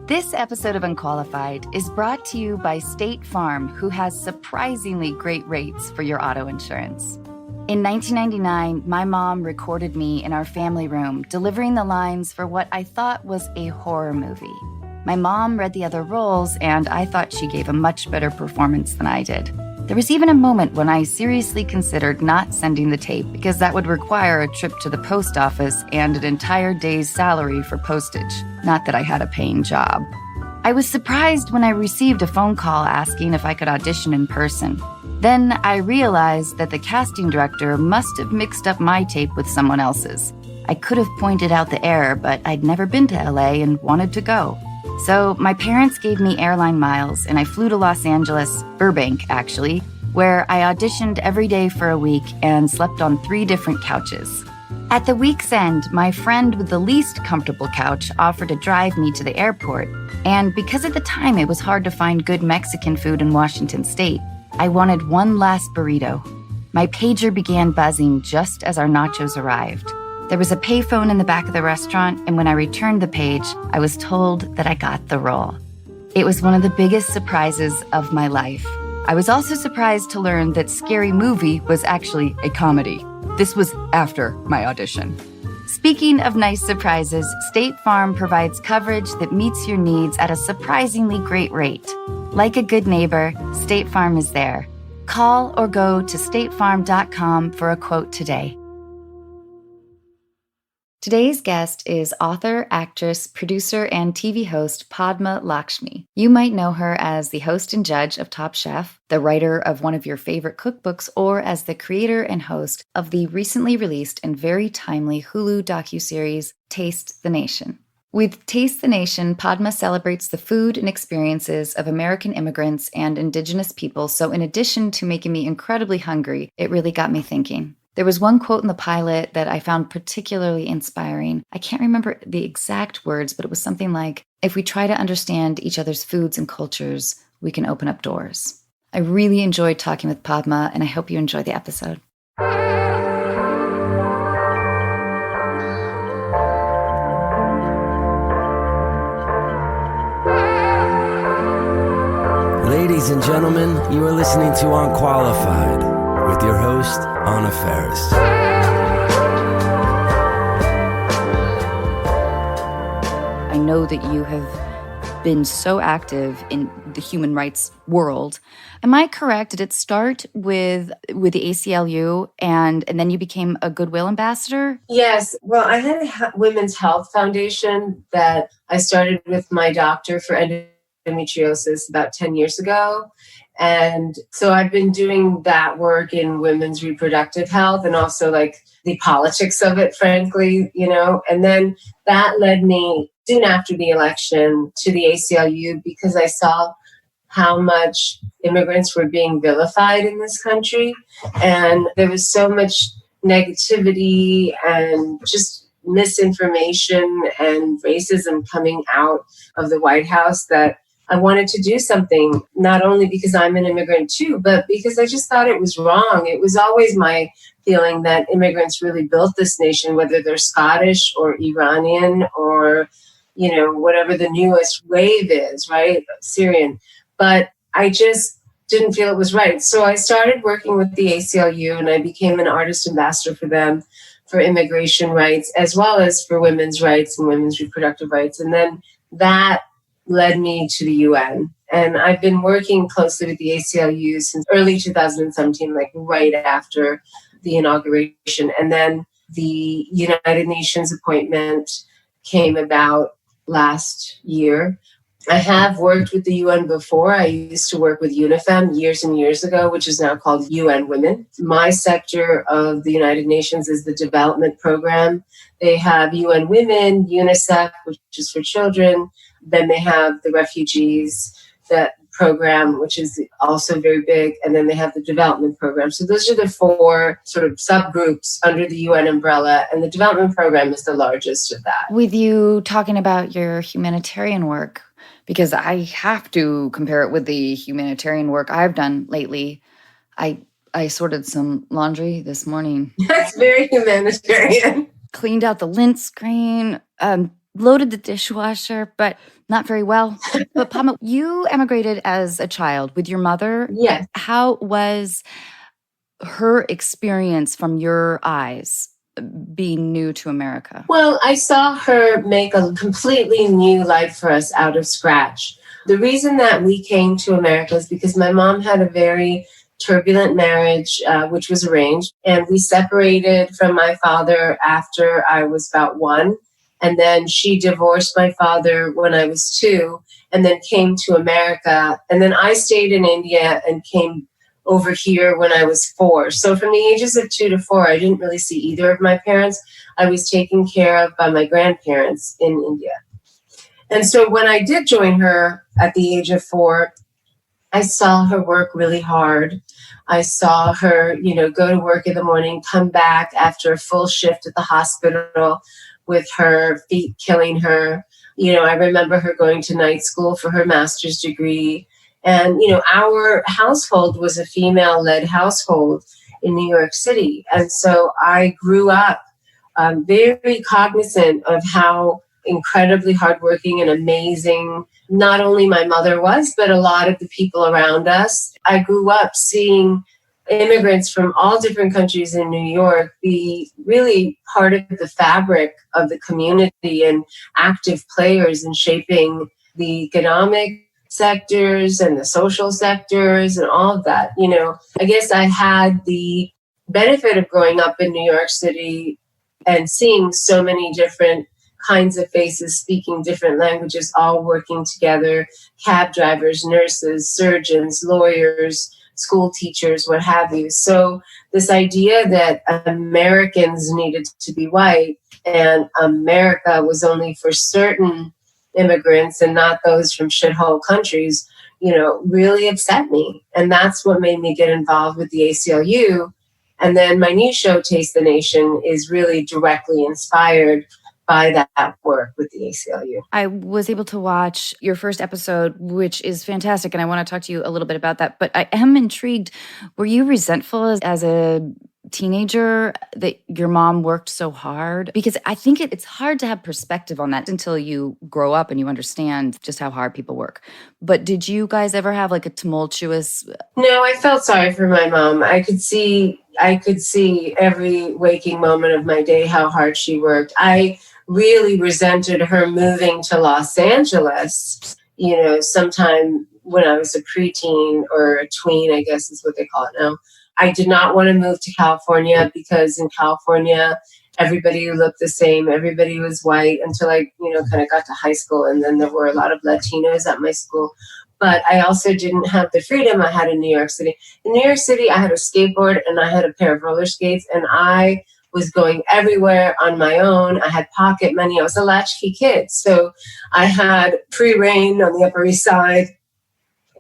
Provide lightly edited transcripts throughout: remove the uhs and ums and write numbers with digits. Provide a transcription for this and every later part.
This episode of Unqualified is brought to you by State Farm, who has surprisingly great rates for your auto insurance. In 1999, my mom recorded me in our family room, delivering the lines for what I thought was a horror movie. My mom read the other roles, and I thought she gave a much better performance than I did. There was even a moment when I seriously considered not sending the tape because that would require a trip to the post office and an entire day's salary for postage. Not that I had a paying job. I was surprised when I received a phone call asking if I could audition in person. Then I realized that the casting director must have mixed up my tape with someone else's. I could have pointed out the error, but I'd never been to LA and wanted to go. So my parents gave me airline miles, and I flew to Los Angeles, Burbank actually, where I auditioned every day for a week and slept on 3 different couches. At the week's end, my friend with the least comfortable couch offered to drive me to the airport, and because at the time it was hard to find good Mexican food in Washington State, I wanted one last burrito. My pager began buzzing just as our nachos arrived. There was a payphone in the back of the restaurant, and when I returned the page, I was told that I got the role. It was one of the biggest surprises of my life. I was also surprised to learn that Scary Movie was actually a comedy. This was after my audition. Speaking of nice surprises, State Farm provides coverage that meets your needs at a surprisingly great rate. Like a good neighbor, State Farm is there. Call or go to statefarm.com for a quote today. Today's guest is author, actress, producer, and TV host Padma Lakshmi. You might know her as the host and judge of Top Chef, the writer of one of your favorite cookbooks, or as the creator and host of the recently released and very timely Hulu docu-series Taste the Nation. With Taste the Nation, Padma celebrates the food and experiences of American immigrants and Indigenous people, so in addition to making me incredibly hungry, it really got me thinking. There was one quote in the pilot that I found particularly inspiring. I can't remember the exact words, but it was something like, if we try to understand each other's foods and cultures, we can open up doors. I really enjoyed talking with Padma, and I hope you enjoy the episode. Ladies and gentlemen, you are listening to Unqualified with your host, Anna Faris. I know that you have been so active in the human rights world. Am I correct? Did it start with the ACLU and then you became a Goodwill ambassador? Yes. Well, I had a women's health foundation that I started with my doctor for endometriosis about 10 years ago. And so I've been doing that work in women's reproductive health and also like the politics of it, frankly, and then that led me soon after the election to the ACLU because I saw how much immigrants were being vilified in this country. And there was so much negativity and just misinformation and racism coming out of the White House that I wanted to do something, not only because I'm an immigrant too, but because I just thought it was wrong. It was always my feeling that immigrants really built this nation, whether they're Scottish or Iranian or, whatever the newest wave is, right? Syrian. But I just didn't feel it was right. So I started working with the ACLU and I became an artist ambassador for them for immigration rights, as well as for women's rights and women's reproductive rights. And then that led me to the UN. And I've been working closely with the ACLU since early 2017, like right after the inauguration. And then the United Nations appointment came about last year. I have worked with the UN before. I used to work with UNIFEM years and years ago, which is now called UN Women. My sector of the United Nations is the development program. They have UN Women, UNICEF, which is for children. Then they have the refugees, that program, which is also very big. And then they have the development program. So those are the 4 sort of subgroups under the UN umbrella. And the development program is the largest of that. With you talking about your humanitarian work, because I have to compare it with the humanitarian work I've done lately. I sorted some laundry this morning. That's very humanitarian. Cleaned out the lint screen, loaded the dishwasher, but not very well. But Padma, you emigrated as a child with your mother. Yes. How was her experience from your eyes being new to America? Well, I saw her make a completely new life for us out of scratch. The reason that we came to America is because my mom had a very turbulent marriage, which was arranged, and we separated from my father after I was about 1. And then she divorced my father when I was 2, and then came to America. And then I stayed in India and came over here when I was 4. So from the ages of 2 to 4, I didn't really see either of my parents. I was taken care of by my grandparents in India. And so when I did join her at the age of 4, I saw her work really hard. I saw her, go to work in the morning, come back after a full shift at the hospital with her feet killing her. I remember her going to night school for her master's degree. And, our household was a female-led household in New York City. And so I grew up very cognizant of how incredibly hardworking and amazing not only my mother was, but a lot of the people around us. I grew up seeing immigrants from all different countries in New York be really part of the fabric of the community and active players in shaping the economic sectors and the social sectors and all of that. I guess I had the benefit of growing up in New York City and seeing so many different kinds of faces speaking different languages, all working together, cab drivers, nurses, surgeons, lawyers, school teachers, what have you. So this idea that Americans needed to be white and America was only for certain immigrants and not those from shithole countries, really upset me. And that's what made me get involved with the ACLU. And then my new show, Taste the Nation, is really directly inspired by that work with the ACLU. I was able to watch your first episode, which is fantastic, and I want to talk to you a little bit about that. But I am intrigued. Were you resentful as a teenager that your mom worked so hard? Because I think it's hard to have perspective on that until you grow up and you understand just how hard people work. But did you guys ever have like a tumultuous... No, I felt sorry for my mom. I could see every waking moment of my day how hard she worked. I really resented her moving to Los Angeles, sometime when I was a preteen or a tween, I guess is what they call it now. I did not want to move to California because in California, everybody looked the same. Everybody was white until I, kind of got to high school. And then there were a lot of Latinos at my school. But I also didn't have the freedom I had in New York City. In New York City, I had a skateboard and I had a pair of roller skates and I was going everywhere on my own. I had pocket money. I was a latchkey kid. So I had free reign on the Upper East Side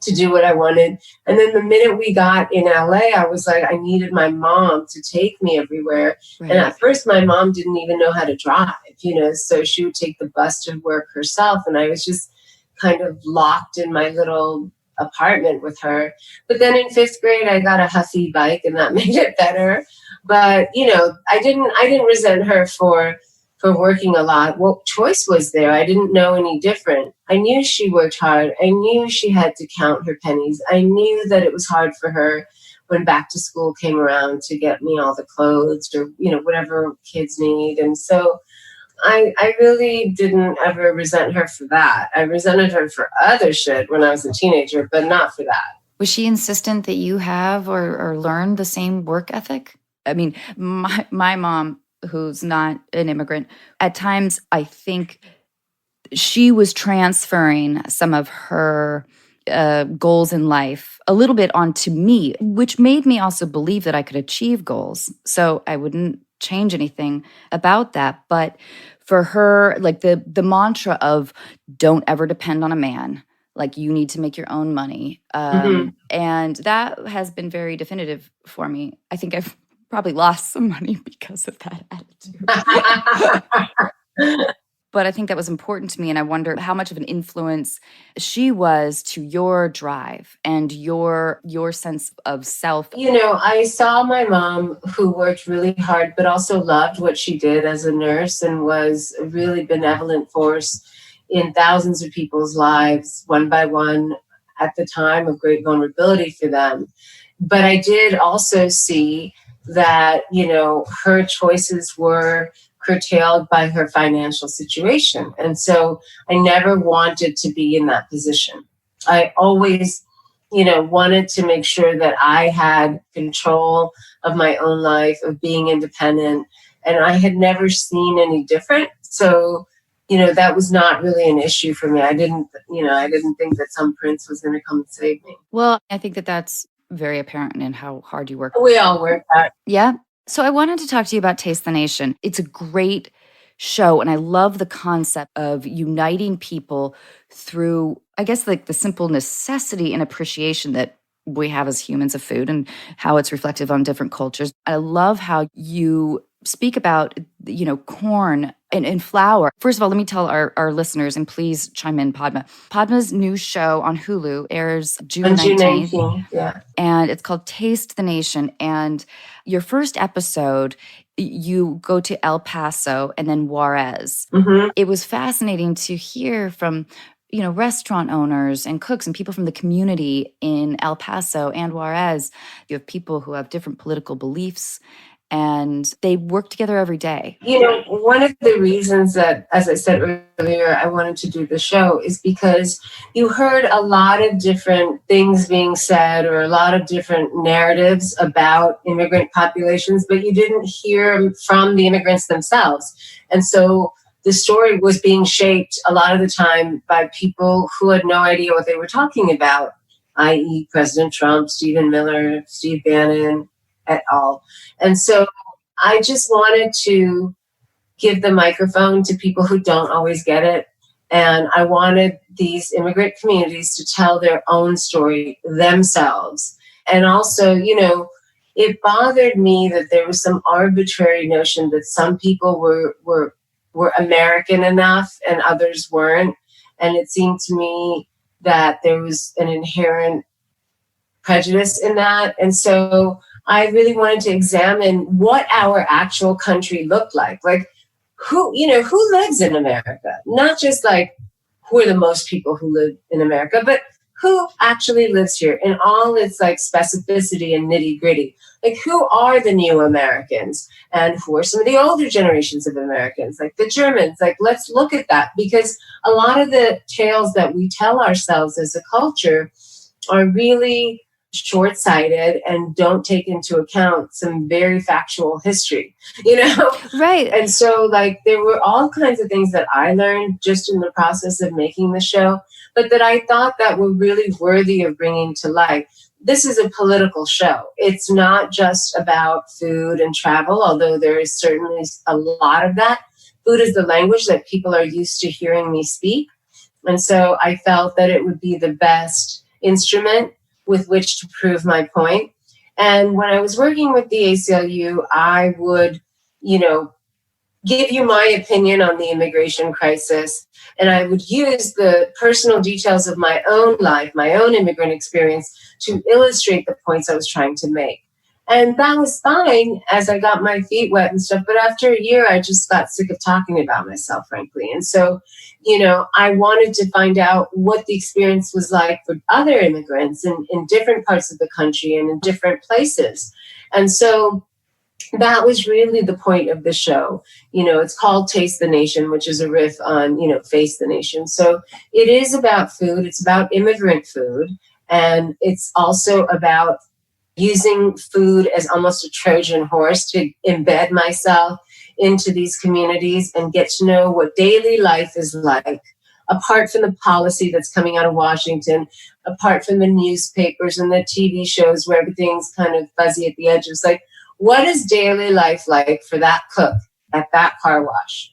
to do what I wanted. And then the minute we got in LA, I was like, I needed my mom to take me everywhere. Right. And at first my mom didn't even know how to drive, so she would take the bus to work herself. And I was just kind of locked in my little apartment with her. But then in 5th grade, I got a Huffy bike and that made it better. But, I didn't resent her for working a lot. What choice was there? I didn't know any different. I knew she worked hard. I knew she had to count her pennies. I knew that it was hard for her when back to school came around to get me all the clothes or, whatever kids need. And so I really didn't ever resent her for that. I resented her for other shit when I was a teenager, but not for that. Was she insistent that you have or learn the same work ethic? I mean, my mom, who's not an immigrant, at times I think she was transferring some of her goals in life a little bit onto me, which made me also believe that I could achieve goals. So I wouldn't change anything about that. But for her, like the mantra of don't ever depend on a man, like you need to make your own money. And that has been very definitive for me. I think I've probably lost some money because of that attitude. but I think that was important to me. And I wonder how much of an influence she was to your drive and your sense of self. I saw my mom, who worked really hard, but also loved what she did as a nurse and was a really benevolent force in thousands of people's lives, one by one, at the time of great vulnerability for them. But I did also see that, her choices were curtailed by her financial situation. And so I never wanted to be in that position. I always, wanted to make sure that I had control of my own life, of being independent. And I had never seen any different. So, that was not really an issue for me. I didn't think that some prince was going to come and save me. Well, I think that that's very apparent in how hard you work. We all work hard. Yeah. So I wanted to talk to you about Taste the Nation. It's a great show, and I love the concept of uniting people through, I guess, like the simple necessity and appreciation that we have as humans of food and how it's reflective on different cultures. I love how you speak about, corn and flour. First of all, let me tell our listeners, and please chime in, Padma. Padma's new show on Hulu airs June 19th. Yeah. And it's called Taste the Nation. And your first episode, you go to El Paso and then Juarez. Mm-hmm. It was fascinating to hear from restaurant owners and cooks and people from the community in El Paso and Juarez. You have people who have different political beliefs, and they work together every day. One of the reasons that, as I said earlier, I wanted to do the show is because you heard a lot of different things being said or a lot of different narratives about immigrant populations, but you didn't hear from the immigrants themselves. And so the story was being shaped a lot of the time by people who had no idea what they were talking about, i.e. President Trump, Stephen Miller, Steve Bannon, et al. And so I just wanted to give the microphone to people who don't always get it. And I wanted these immigrant communities to tell their own story themselves. And also, it bothered me that there was some arbitrary notion that some people were American enough and others weren't. And it seemed to me that there was an inherent prejudice in that. And so I really wanted to examine what our actual country looked like. Like who lives in America? Not just like who are the most people who live in America, but who actually lives here in all its like specificity and nitty gritty. Like who are the new Americans and who are some of the older generations of Americans, like the Germans? Like let's look at that, because a lot of the tales that we tell ourselves as a culture are really short-sighted and don't take into account some very factual history, Right. And so like there were all kinds of things that I learned just in the process of making the show, but that I thought that were really worthy of bringing to light. This is a political show. It's not just about food and travel, although there is certainly a lot of that. Food is the language that people are used to hearing me speak. And so I felt that it would be the best instrument with which to prove my point. And when I was working with the ACLU, I would, give you my opinion on the immigration crisis. And I would use the personal details of my own life, my own immigrant experience, to illustrate the points I was trying to make. And that was fine as I got my feet wet and stuff. But after a year, I just got sick of talking about myself, frankly. And so, I wanted to find out what the experience was like for other immigrants in different parts of the country and in different places. And so that was really the point of the show. It's called Taste the Nation, which is a riff on, Face the Nation. So it is about food. It's about immigrant food. And it's also about using food as almost a Trojan horse to embed myself into these communities and get to know what daily life is like, apart from the policy that's coming out of Washington, apart from the newspapers and the TV shows where everything's kind of fuzzy at the edges. Like, what is daily life like for that cook at that car wash?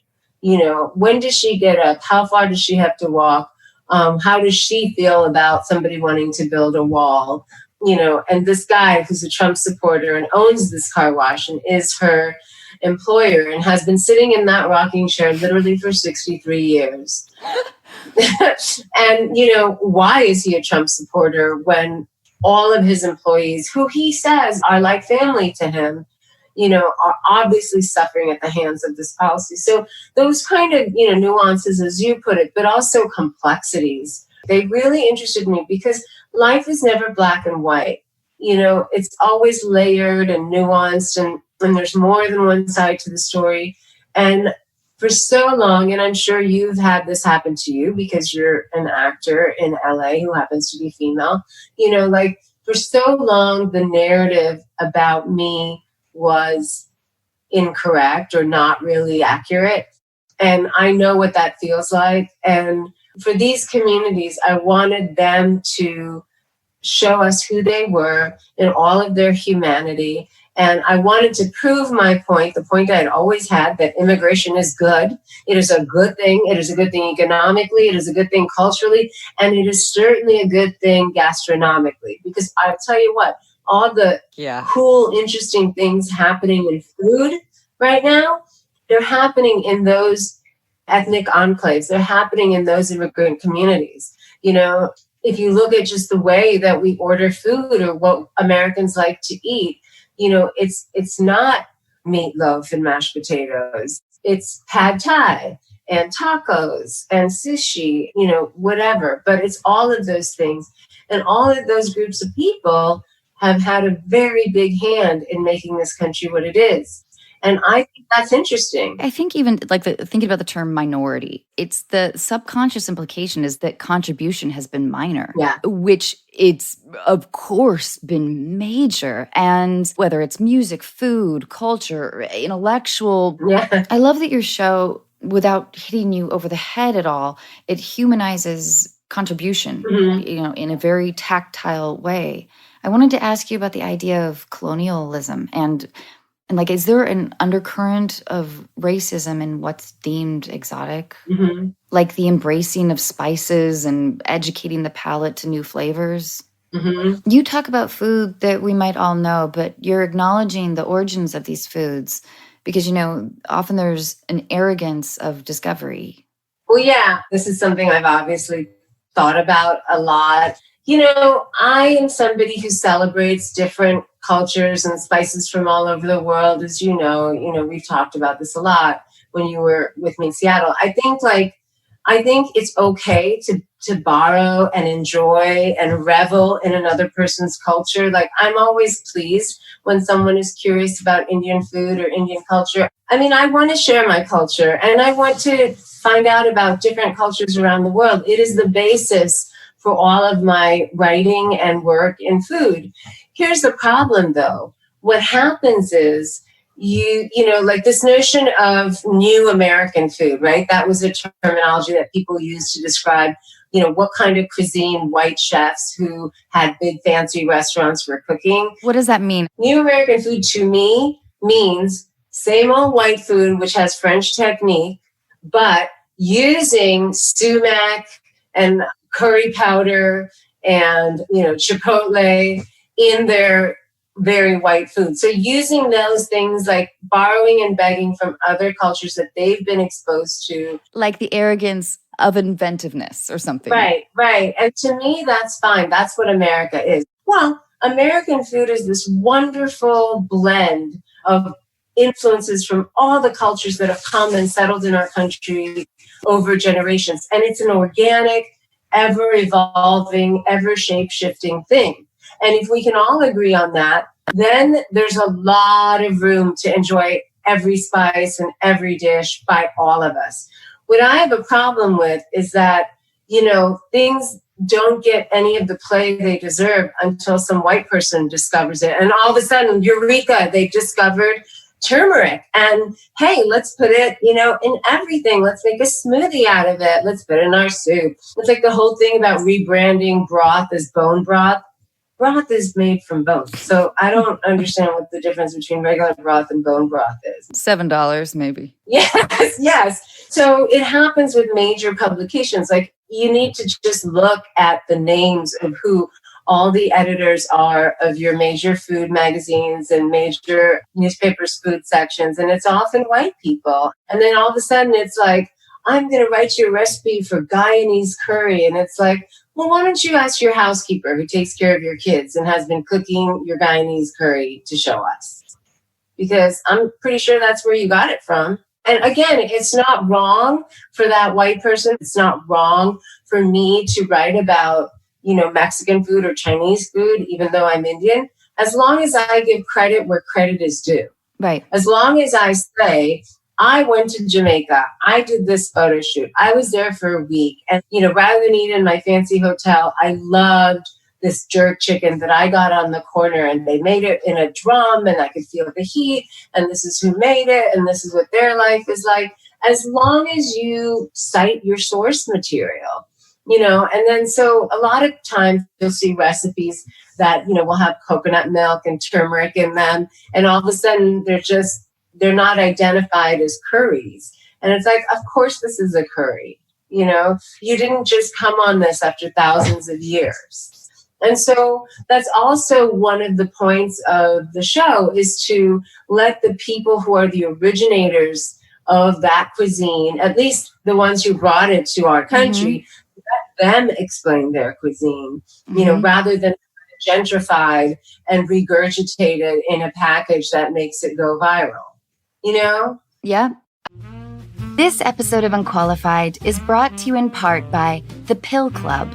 When does she get up? How far does she have to walk? How does she feel about somebody wanting to build a wall? And this guy who's a Trump supporter and owns this car wash and is her employer and has been sitting in that rocking chair literally for 63 years. And, why is he a Trump supporter when all of his employees, who he says are like family to him, are obviously suffering at the hands of this policy? So those kind of, nuances, as you put it, but also complexities, they really interested me because life is never black and white. It's always layered and nuanced, and there's more than one side to the story. And for so long, and I'm sure you've had this happen to you because you're an actor in LA who happens to be female, for so long, the narrative about me was incorrect or not really accurate. And I know what that feels like. And for these communities, I wanted them to show us who they were in all of their humanity. And I wanted to prove my point, the point I had always had, that immigration is good. It is a good thing. It is a good thing economically. It is a good thing culturally. And it is certainly a good thing gastronomically. Because I'll tell you what, all the cool, interesting things happening in food right now, they're happening in those ethnic enclaves. They're happening in those immigrant communities. If you look at just the way that we order food or what Americans like to eat, it's not meatloaf and mashed potatoes. It's pad thai and tacos and sushi, whatever. But it's all of those things. And all of those groups of people have had a very big hand in making this country what it is. And I think that's interesting. I think even thinking about the term minority, it's the subconscious implication is that contribution has been minor, which it's of course been major. And whether it's music, food, culture, intellectual. Yeah. I love that your show, without hitting you over the head at all, it humanizes contribution, in a very tactile way. I wanted to ask you about the idea of colonialism and is there an undercurrent of racism in what's deemed exotic? Mm-hmm. Like the embracing of spices and educating the palate to new flavors? Mm-hmm. You talk about food that we might all know, but you're acknowledging the origins of these foods because, often there's an arrogance of discovery. Well, yeah, this is something I've obviously thought about a lot. I am somebody who celebrates different cultures and spices from all over the world. As you know, we've talked about this a lot when you were with me in Seattle. I think it's okay to borrow and enjoy and revel in another person's culture. I'm always pleased when someone is curious about Indian food or Indian culture. I want to share my culture and I want to find out about different cultures around the world. It is the basis for all of my writing and work in food. Here's the problem, though. What happens is this notion of new American food, right? That was a terminology that people used to describe, what kind of cuisine white chefs who had big fancy restaurants were cooking. What does that mean? New American food to me means same old white food, which has French technique, but using sumac and curry powder and, chipotle in their very white food. So using those things, like borrowing and begging from other cultures that they've been exposed to. Like the arrogance of inventiveness or something. Right. And to me, that's fine. That's what America is. Well, American food is this wonderful blend of influences from all the cultures that have come and settled in our country over generations. And it's an organic, ever-evolving, ever-shape-shifting thing. And if we can all agree on that, then there's a lot of room to enjoy every spice and every dish by all of us. What I have a problem with is that, things don't get any of the play they deserve until some white person discovers it. And all of a sudden, eureka, they've discovered turmeric. And hey, let's put it, in everything. Let's make a smoothie out of it. Let's put it in our soup. It's like the whole thing about rebranding broth as bone broth. Broth is made from bones. So I don't understand what the difference between regular broth and bone broth is. $7 maybe. Yes. So it happens with major publications. Like you need to just look at the names of who all the editors are of your major food magazines and major newspapers' food sections, and it's often white people. And then all of a sudden it's like, I'm going to write you a recipe for Guyanese curry. And it's like, well, why don't you ask your housekeeper who takes care of your kids and has been cooking your Guyanese curry to show us? Because I'm pretty sure that's where you got it from. And again, it's not wrong for that white person. It's not wrong for me to write about, Mexican food or Chinese food, even though I'm Indian, as long as I give credit where credit is due. Right. As long as I say, I went to Jamaica, I did this photo shoot, I was there for a week. And, rather than eat in my fancy hotel, I loved this jerk chicken that I got on the corner, and they made it in a drum and I could feel the heat, and this is who made it and this is what their life is like. As long as you cite your source material, and then so a lot of times you'll see recipes that, will have coconut milk and turmeric in them. And all of a sudden they're not identified as curries. And it's like, of course this is a curry. You didn't just come on this after thousands of years. And so that's also one of the points of the show, is to let the people who are the originators of that cuisine, at least the ones who brought it to our country, let them explain their cuisine, rather than gentrified and regurgitated in a package that makes it go viral, Yeah. This episode of Unqualified is brought to you in part by The Pill Club.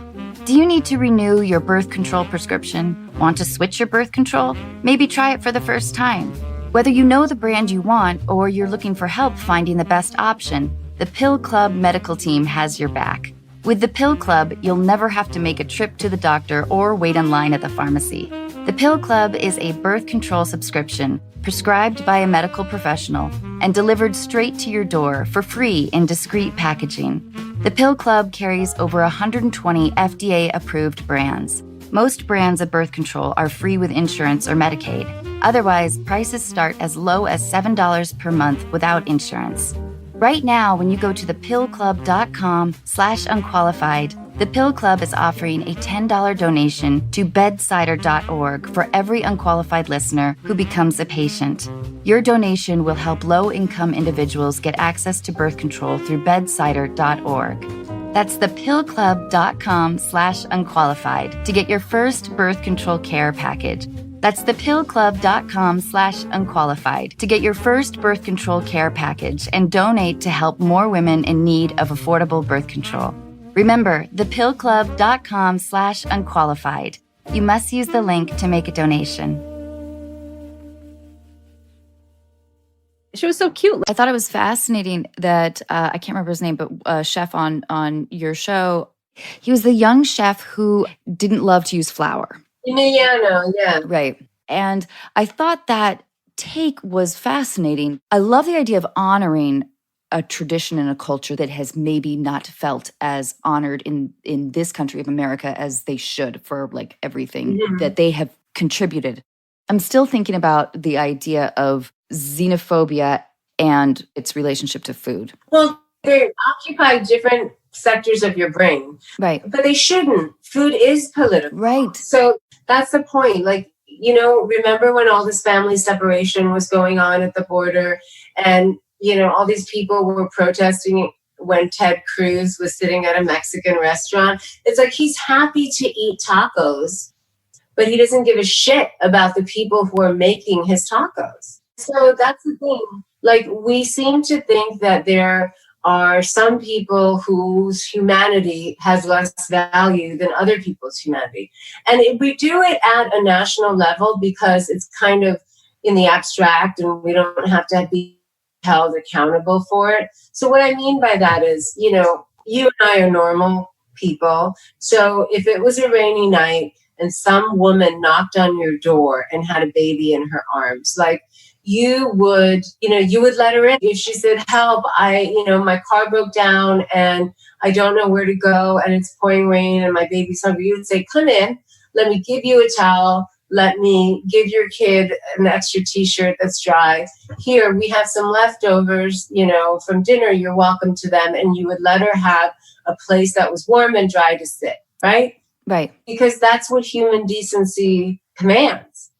Do you need to renew your birth control prescription? Want to switch your birth control? Maybe try it for the first time. Whether you know the brand you want or you're looking for help finding the best option, the Pill Club medical team has your back. With the Pill Club, you'll never have to make a trip to the doctor or wait in line at the pharmacy. The Pill Club is a birth control subscription prescribed by a medical professional and delivered straight to your door for free in discreet packaging. The Pill Club carries over 120 FDA-approved brands. Most brands of birth control are free with insurance or Medicaid. Otherwise, prices start as low as $7 per month without insurance. Right now, when you go to thepillclub.com/unqualified, the Pill Club is offering a $10 donation to bedsider.org for every unqualified listener who becomes a patient. Your donation will help low-income individuals get access to birth control through bedsider.org. That's thepillclub.com/unqualified to get your first birth control care package. That's thepillclub.com/unqualified to get your first birth control care package and donate to help more women in need of affordable birth control. Remember, thepillclub.com/unqualified. You must use the link to make a donation. She was so cute. I thought it was fascinating that, I can't remember his name, but a chef on your show, he was the young chef who didn't love to use flour. Yeah. Right. And I thought that take was fascinating. I love the idea of honoring a tradition and a culture that has maybe not felt as honored in this country of America as they should for like everything that they have contributed. I'm still thinking about the idea of xenophobia and its relationship to food. Well, they occupy different sectors of your brain. Right. But they shouldn't. Food is political. Right. So that's the point. Like, remember when all this family separation was going on at the border and, all these people were protesting when Ted Cruz was sitting at a Mexican restaurant? It's like he's happy to eat tacos, but he doesn't give a shit about the people who are making his tacos. So that's the thing. Like, we seem to think that there are some people whose humanity has less value than other people's humanity. And we do it at a national level because it's kind of in the abstract and we don't have to be held accountable for it. So what I mean by that is, you and I are normal people. So if it was a rainy night and some woman knocked on your door and had a baby in her arms, like, you would let her in. If she said, help, my car broke down and I don't know where to go and it's pouring rain and my baby's hungry, you would say, come in, let me give you a towel. Let me give your kid an extra t-shirt that's dry. Here, we have some leftovers, from dinner. You're welcome to them. And you would let her have a place that was warm and dry to sit, right? Right. because that's what human decency commands.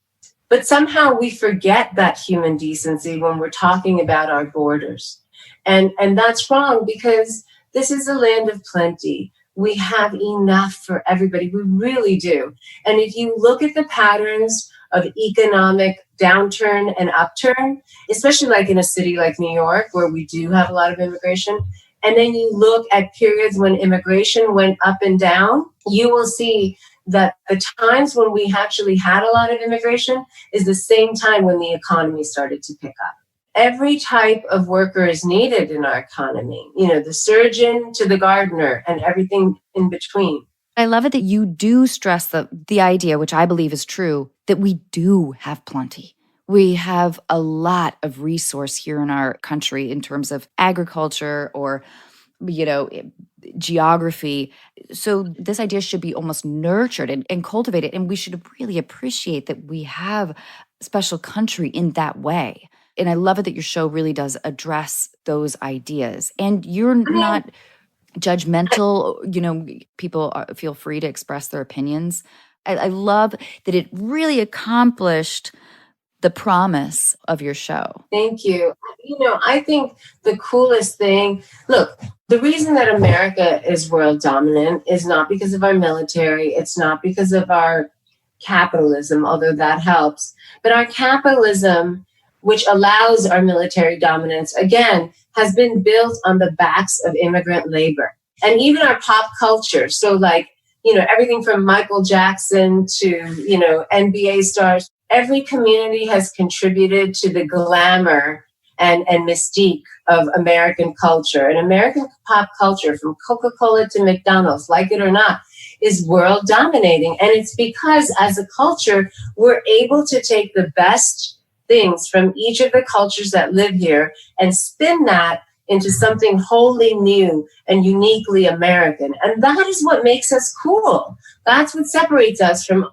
But somehow we forget that human decency when we're talking about our borders. And that's wrong, because this is a land of plenty. We have enough for everybody. We really do. And if you look at the patterns of economic downturn and upturn, especially like in a city like New York, where we do have a lot of immigration, and then you look at periods when immigration went up and down, you will see that the times when we actually had a lot of immigration is the same time when the economy started to pick up. Every type of worker is needed in our economy, the surgeon to the gardener and everything in between. I love it that you do stress the idea, which I believe is true, that we do have plenty. We have a lot of resource here in our country in terms of agriculture or, geography. So this idea should be almost nurtured and cultivated. And we should really appreciate that we have a special country in that way. And I love it that your show really does address those ideas. And you're not judgmental. People feel free to express their opinions. I love that it really accomplished the promise of your show. Thank you. I think the coolest thing, look, the reason that America is world dominant is not because of our military. It's not because of our capitalism, although that helps. But our capitalism, which allows our military dominance, again, has been built on the backs of immigrant labor. And even our pop culture. So everything from Michael Jackson to, NBA stars, every community has contributed to the glamour and mystique of American culture. And American pop culture, from Coca-Cola to McDonald's, like it or not, is world dominating. And it's because as a culture, we're able to take the best things from each of the cultures that live here and spin that into something wholly new and uniquely American. And that is what makes us cool. That's what separates us from,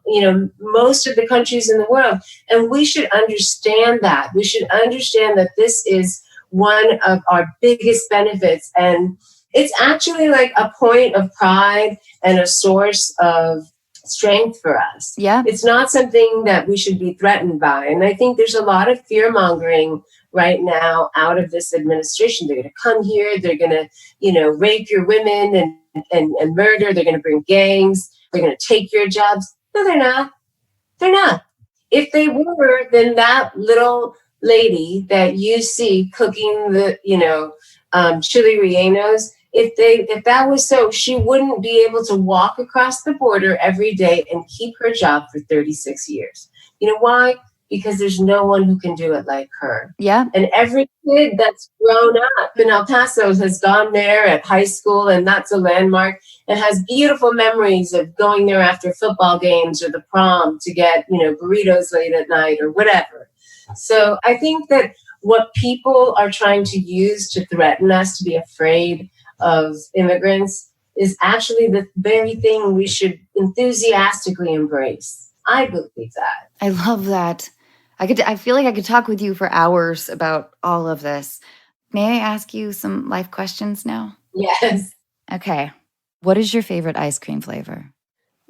most of the countries in the world. And we should understand that. We should understand that this is one of our biggest benefits. And it's actually like a point of pride and a source of strength for us. Yeah. It's not something that we should be threatened by. And I think there's a lot of fear mongering right now out of this administration. They're going to come here. They're going to, rape your women and murder. They're going to bring gangs. They're going to take your jobs. No, they're not. They're not. If they were, then that little lady that you see cooking the, chili rellenos, if that was so, she wouldn't be able to walk across the border every day and keep her job for 36 years. You know why? Because there's no one who can do it like her. Yeah. And every kid that's grown up in El Paso has gone there at high school, and that's a landmark, and has beautiful memories of going there after football games or the prom to get, burritos late at night or whatever. So I think that what people are trying to use to threaten us to be afraid of immigrants is actually the very thing we should enthusiastically embrace. I believe that. I love that. I feel like I could talk with you for hours about all of this. May I ask you some life questions now? Yes. Okay. What is your favorite ice cream flavor?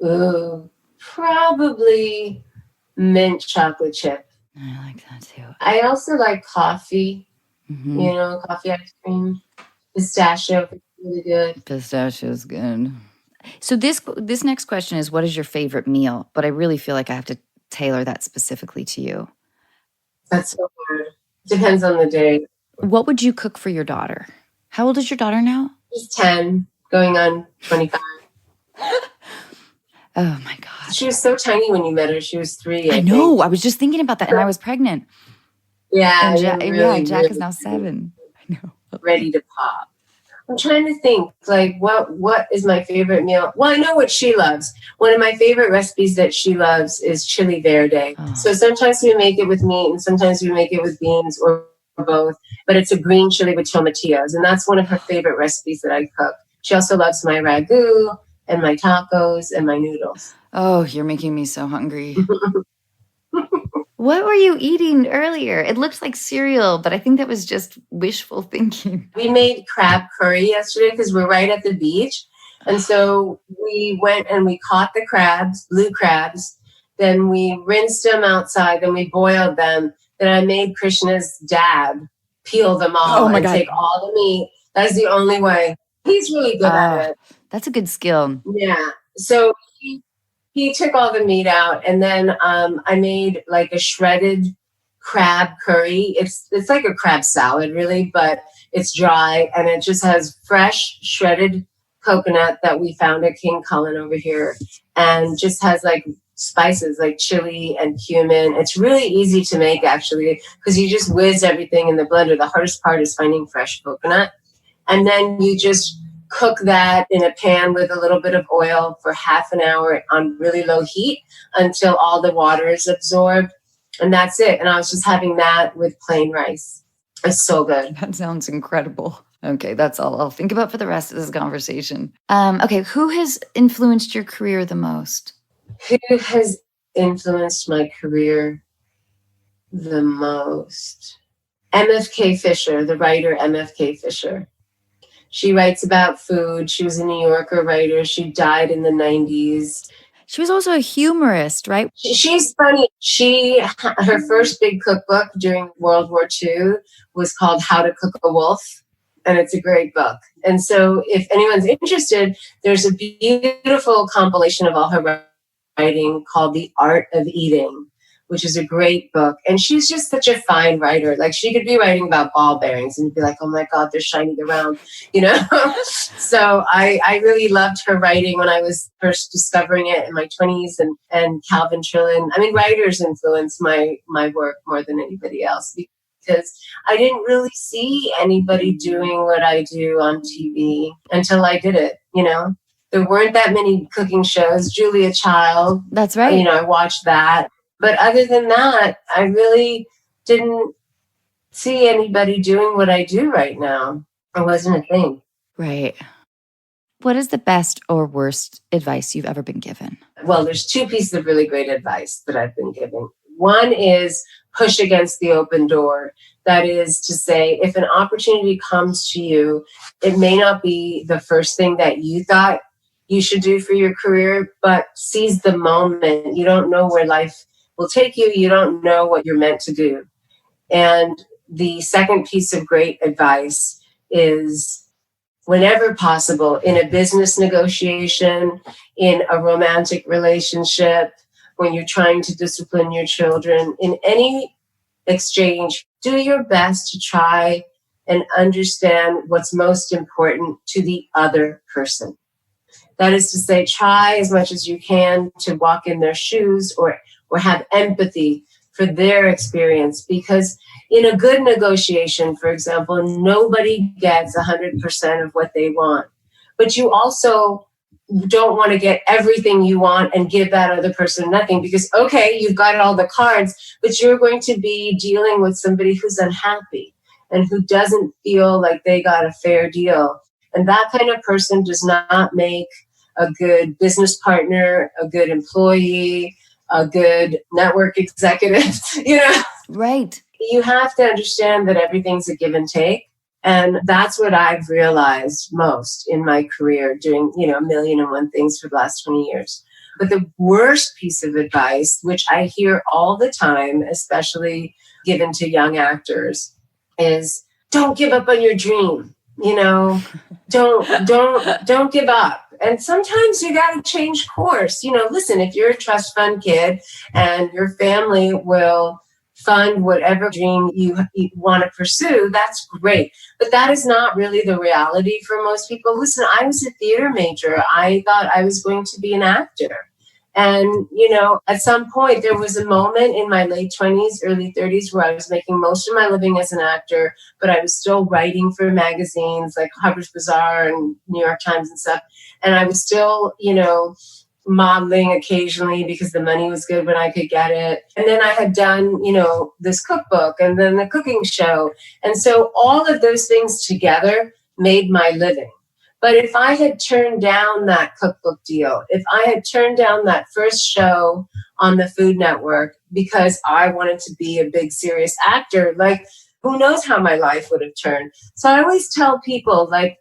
Ooh, probably mint chocolate chip. I like that too. I also like coffee, Mm-hmm. coffee ice cream. Pistachio is really good. Pistachio's good. So this next question is, what is your favorite meal? But I really feel like I have to tailor that specifically to you. That's so hard. Depends on the day. What would you cook for your daughter? How old is your daughter now? She's 10, going on 25. Oh my God. She was so tiny when you met her. She was 3. I know. I was just thinking about that, and I was pregnant. Yeah. And Jack is now 7. I know. Ready to pop. I'm trying to think, what is my favorite meal? Well, I know what she loves. One of my favorite recipes that she loves is chili verde. Oh. So sometimes we make it with meat and sometimes we make it with beans or both. But it's a green chili with tomatillos. And that's one of her favorite recipes that I cook. She also loves my ragu and my tacos and my noodles. Oh, you're making me so hungry. What were you eating earlier? It looks like cereal, but I think that was just wishful thinking. We made crab curry yesterday because we're right at the beach. And so we went and we caught the crabs, blue crabs. Then we rinsed them outside. Then we boiled them. Then I made Krishna's dad peel them all and take all the meat. That's the only way. He's really good at it. That's a good skill. Yeah. So he took all the meat out, and then I made like a shredded crab curry. It's like a crab salad, really, but it's dry, and it just has fresh shredded coconut that we found at King Cullen over here, and just has like spices like chili and cumin. It's really easy to make, actually, because you just whiz everything in the blender. The hardest part is finding fresh coconut. And then you just cook that in a pan with a little bit of oil for half an hour on really low heat until all the water is absorbed. And that's it. And I was just having that with plain rice. It's so good. That sounds incredible. Okay, that's all I'll think about for the rest of this conversation. Okay, who has influenced your career the most? Who has influenced my career the most? MFK Fisher, the writer MFK Fisher. She writes about food. She was a New Yorker writer. She died in the 90s. She was also a humorist, right? She's funny. Her first big cookbook during World War II was called How to Cook a Wolf, and it's a great book. And so if anyone's interested, there's a beautiful compilation of all her writing called The Art of Eating, which is a great book. And she's just such a fine writer. Like, she could be writing about ball bearings and be like, oh my God, they're shiny, they're round, you know? So I really loved her writing when I was first discovering it in my 20s, and Calvin Trillin. I mean, writers influenced my work more than anybody else, because I didn't really see anybody doing what I do on TV until I did it, you know? There weren't that many cooking shows. Julia Child. That's right. You know, I watched that. But other than that, I really didn't see anybody doing what I do right now. It wasn't a thing. Right. What is the best or worst advice you've ever been given? Well, there's two pieces of really great advice that I've been given. One is push against the open door. That is to say, if an opportunity comes to you, it may not be the first thing that you thought you should do for your career, but seize the moment. You don't know where life will take you. You don't know what you're meant to do. And the second piece of great advice is, whenever possible, in a business negotiation, in a romantic relationship, when you're trying to discipline your children, in any exchange, do your best to try and understand what's most important to the other person. That is to say, try as much as you can to walk in their shoes or have empathy for their experience. Because in a good negotiation, for example, nobody gets 100% of what they want. But you also don't want to get everything you want and give that other person nothing, because, okay, you've got all the cards, but you're going to be dealing with somebody who's unhappy and who doesn't feel like they got a fair deal. And that kind of person does not make a good business partner, a good employee, a good network executive, you know? Right. You have to understand that everything's a give and take. And that's what I've realized most in my career, doing, you know, 1,000,001 things for the last 20 years. But the worst piece of advice, which I hear all the time, especially given to young actors, is don't give up on your dream. You know, don't give up. And sometimes you got to change course. You know, listen, if you're a trust fund kid and your family will fund whatever dream you want to pursue, that's great. But that is not really the reality for most people. Listen, I was a theater major. I thought I was going to be an actor. And, you know, at some point, there was a moment in my late 20s, early 30s, where I was making most of my living as an actor, but I was still writing for magazines like Harper's Bazaar and New York Times and stuff. And I was still, you know, modeling occasionally because the money was good when I could get it. And then I had done, you know, this cookbook and then the cooking show. And so all of those things together made my living. But if I had turned down that cookbook deal, if I had turned down that first show on the Food Network because I wanted to be a big, serious actor, like, who knows how my life would have turned. So I always tell people, like,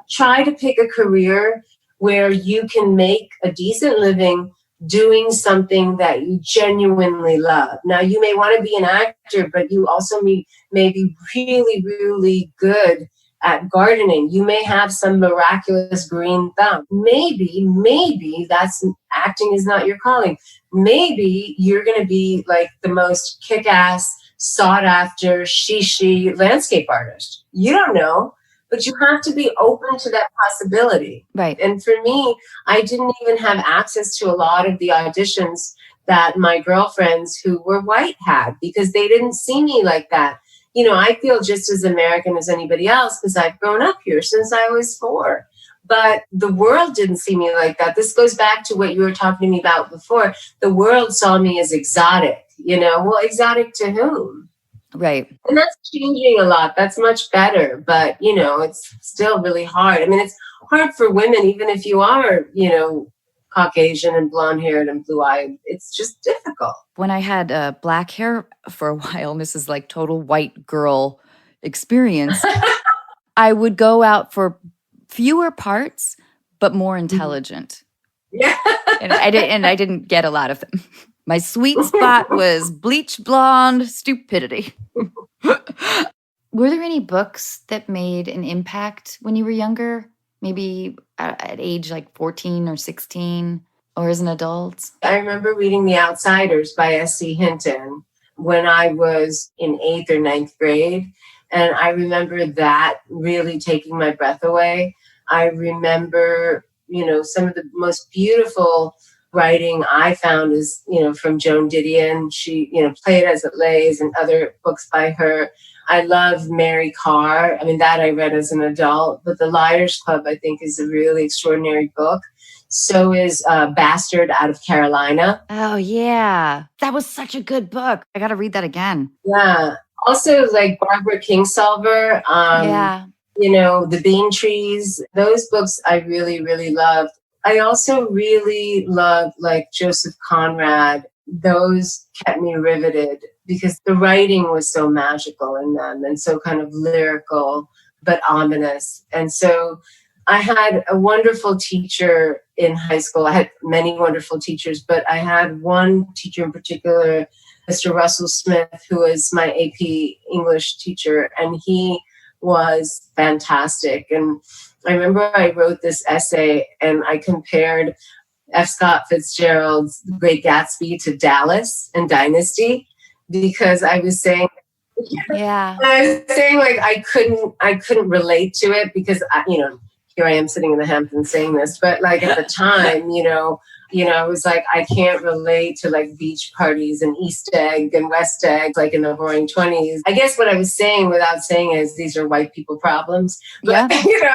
try to pick a career where you can make a decent living doing something that you genuinely love. Now, you may want to be an actor, but you also may be really, really good at gardening. You may have some miraculous green thumb. Maybe that's acting is not your calling. Maybe you're going to be like the most kick-ass, sought-after, she landscape artist. You don't know, but you have to be open to that possibility. Right. And for me, I didn't even have access to a lot of the auditions that my girlfriends who were white had, because they didn't see me like that. You know, I feel just as American as anybody else because I've grown up here since I was 4. But the world didn't see me like that. This goes back to what you were talking to me about before. The world saw me as exotic, you know. Well, exotic to whom? Right. And that's changing a lot. That's much better. But, you know, it's still really hard. I mean, it's hard for women, even if you are, you know, Caucasian and blonde haired and blue eyed. It's just difficult. When I had black hair for a while, and this is like total white girl experience, I would go out for fewer parts, but more intelligent. Yeah. And I didn't get a lot of them. My sweet spot was bleach blonde stupidity. Were there any books that made an impact when you were younger? Maybe at age like 14 or 16, or as an adult? I remember reading The Outsiders by S.C. Hinton when I was in 8th or 9th grade. And I remember that really taking my breath away. I remember, you know, some of the most beautiful writing I found is, you know, from Joan Didion. She, you know, Play It As It Lays and other books by her. I love Mary Carr. I mean, that I read as an adult. But The Liars Club, I think, is a really extraordinary book. So is Bastard Out of Carolina. Oh, yeah. That was such a good book. I got to read that again. Yeah. Also, like Barbara Kingsolver. Yeah. You know, The Bean Trees. Those books I really, really loved. I also really loved like Joseph Conrad. Those kept me riveted because the writing was so magical in them and so kind of lyrical, but ominous. And so I had a wonderful teacher in high school. I had many wonderful teachers, but I had one teacher in particular, Mr. Russell Smith, who was my AP English teacher, and he was fantastic. And I remember I wrote this essay and I compared F. Scott Fitzgerald's The Great Gatsby to Dallas and Dynasty, because I was saying, Yeah. I was saying like I couldn't relate to it because you know, here I am sitting in the Hamptons saying this, but like at the time, you know, I was like, I can't relate to like beach parties and East Egg and West Egg, like in the Roaring 20s. I guess what I was saying without saying is these are white people problems. But, Yeah. you know,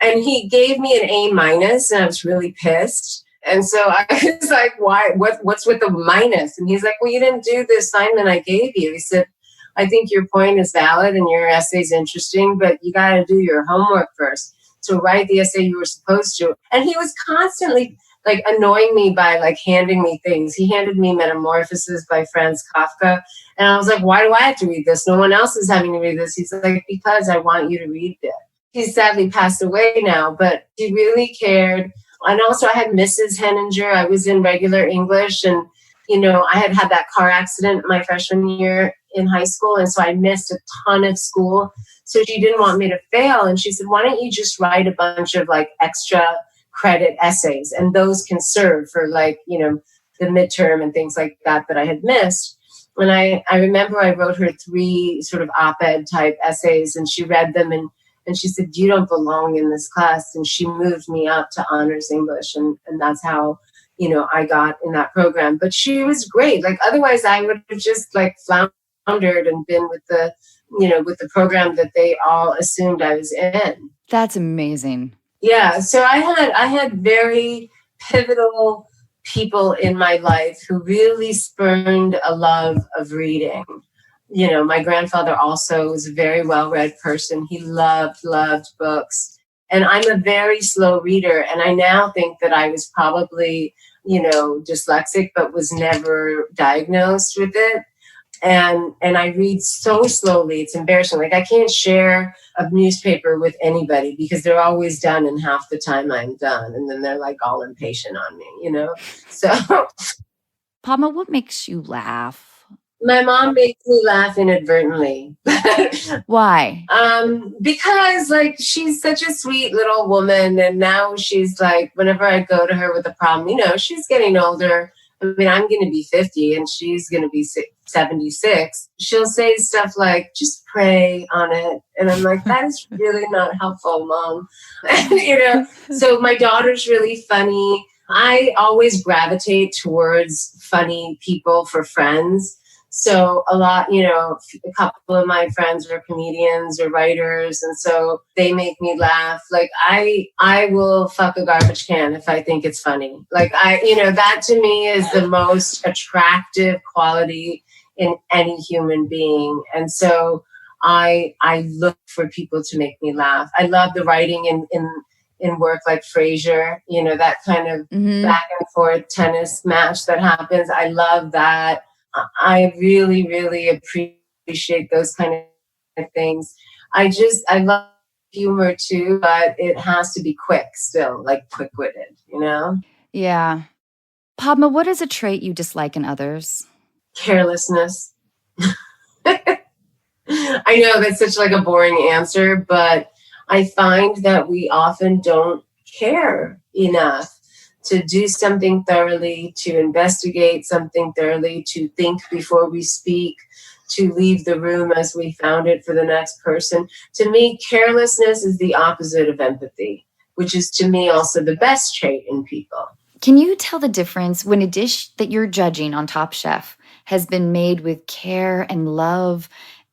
and he gave me an A-, and I was really pissed. And so I was like, why? What's with the minus? And he's like, well, you didn't do the assignment I gave you. He said, I think your point is valid and your essay's interesting, but you got to do your homework first. So write the essay you were supposed to. And he was constantly like annoying me by like handing me things. He handed me Metamorphosis by Franz Kafka. And I was like, why do I have to read this? No one else is having to read this. He's like, because I want you to read it. He's sadly passed away now, but he really cared. And also I had Mrs. Henninger. I was in regular English and, you know, I had that car accident my freshman year in high school. And so I missed a ton of school. So she didn't want me to fail. And she said, why don't you just write a bunch of like extra credit essays? And those can serve for like, you know, the midterm and things like that I had missed. And I remember I wrote her 3 sort of op-ed type essays and she read them and she said, you don't belong in this class. And she moved me up to honors English. And that's how, you know, I got in that program. But she was great. Like otherwise I would have just like floundered and been with the, you know, with the program that they all assumed I was in. That's amazing. Yeah. So I had very pivotal people in my life who really spurned a love of reading. You know, my grandfather also was a very well-read person. He loved books. And I'm a very slow reader. And I now think that I was probably, you know, dyslexic, but was never diagnosed with it. And I read so slowly. It's embarrassing. Like I can't share a newspaper with anybody because they're always done in half the time I'm done. And then they're like all impatient on me, you know? So Padma, what makes you laugh? my mom makes me laugh inadvertently. Why? Because like she's such a sweet little woman. And now she's like, whenever I go to her with a problem, you know, she's getting older. I mean, I'm going to be 50 and she's going to be 76. She'll say stuff like, just pray on it. And I'm like, that is really not helpful, Mom. You know, so my daughter's really funny. I always gravitate towards funny people for friends. So a lot, you know, a couple of my friends are comedians or writers. And so they make me laugh. Like I will fuck a garbage can if I think it's funny. Like you know, that to me is the most attractive quality in any human being. And so I look for people to make me laugh. I love the writing in work like Frasier, you know, that kind of back and forth tennis match that happens. I love that. I really, really appreciate those kind of things. I love humor too, but it has to be quick still, like quick-witted, you know? Yeah. Padma, what is a trait you dislike in others? Carelessness. I know that's such like a boring answer, but I find that we often don't care enough to do something thoroughly, to investigate something thoroughly, to think before we speak, to leave the room as we found it for the next person. To me, carelessness is the opposite of empathy, which is to me also the best trait in people. Can you tell the difference when a dish that you're judging on Top Chef has been made with care and love,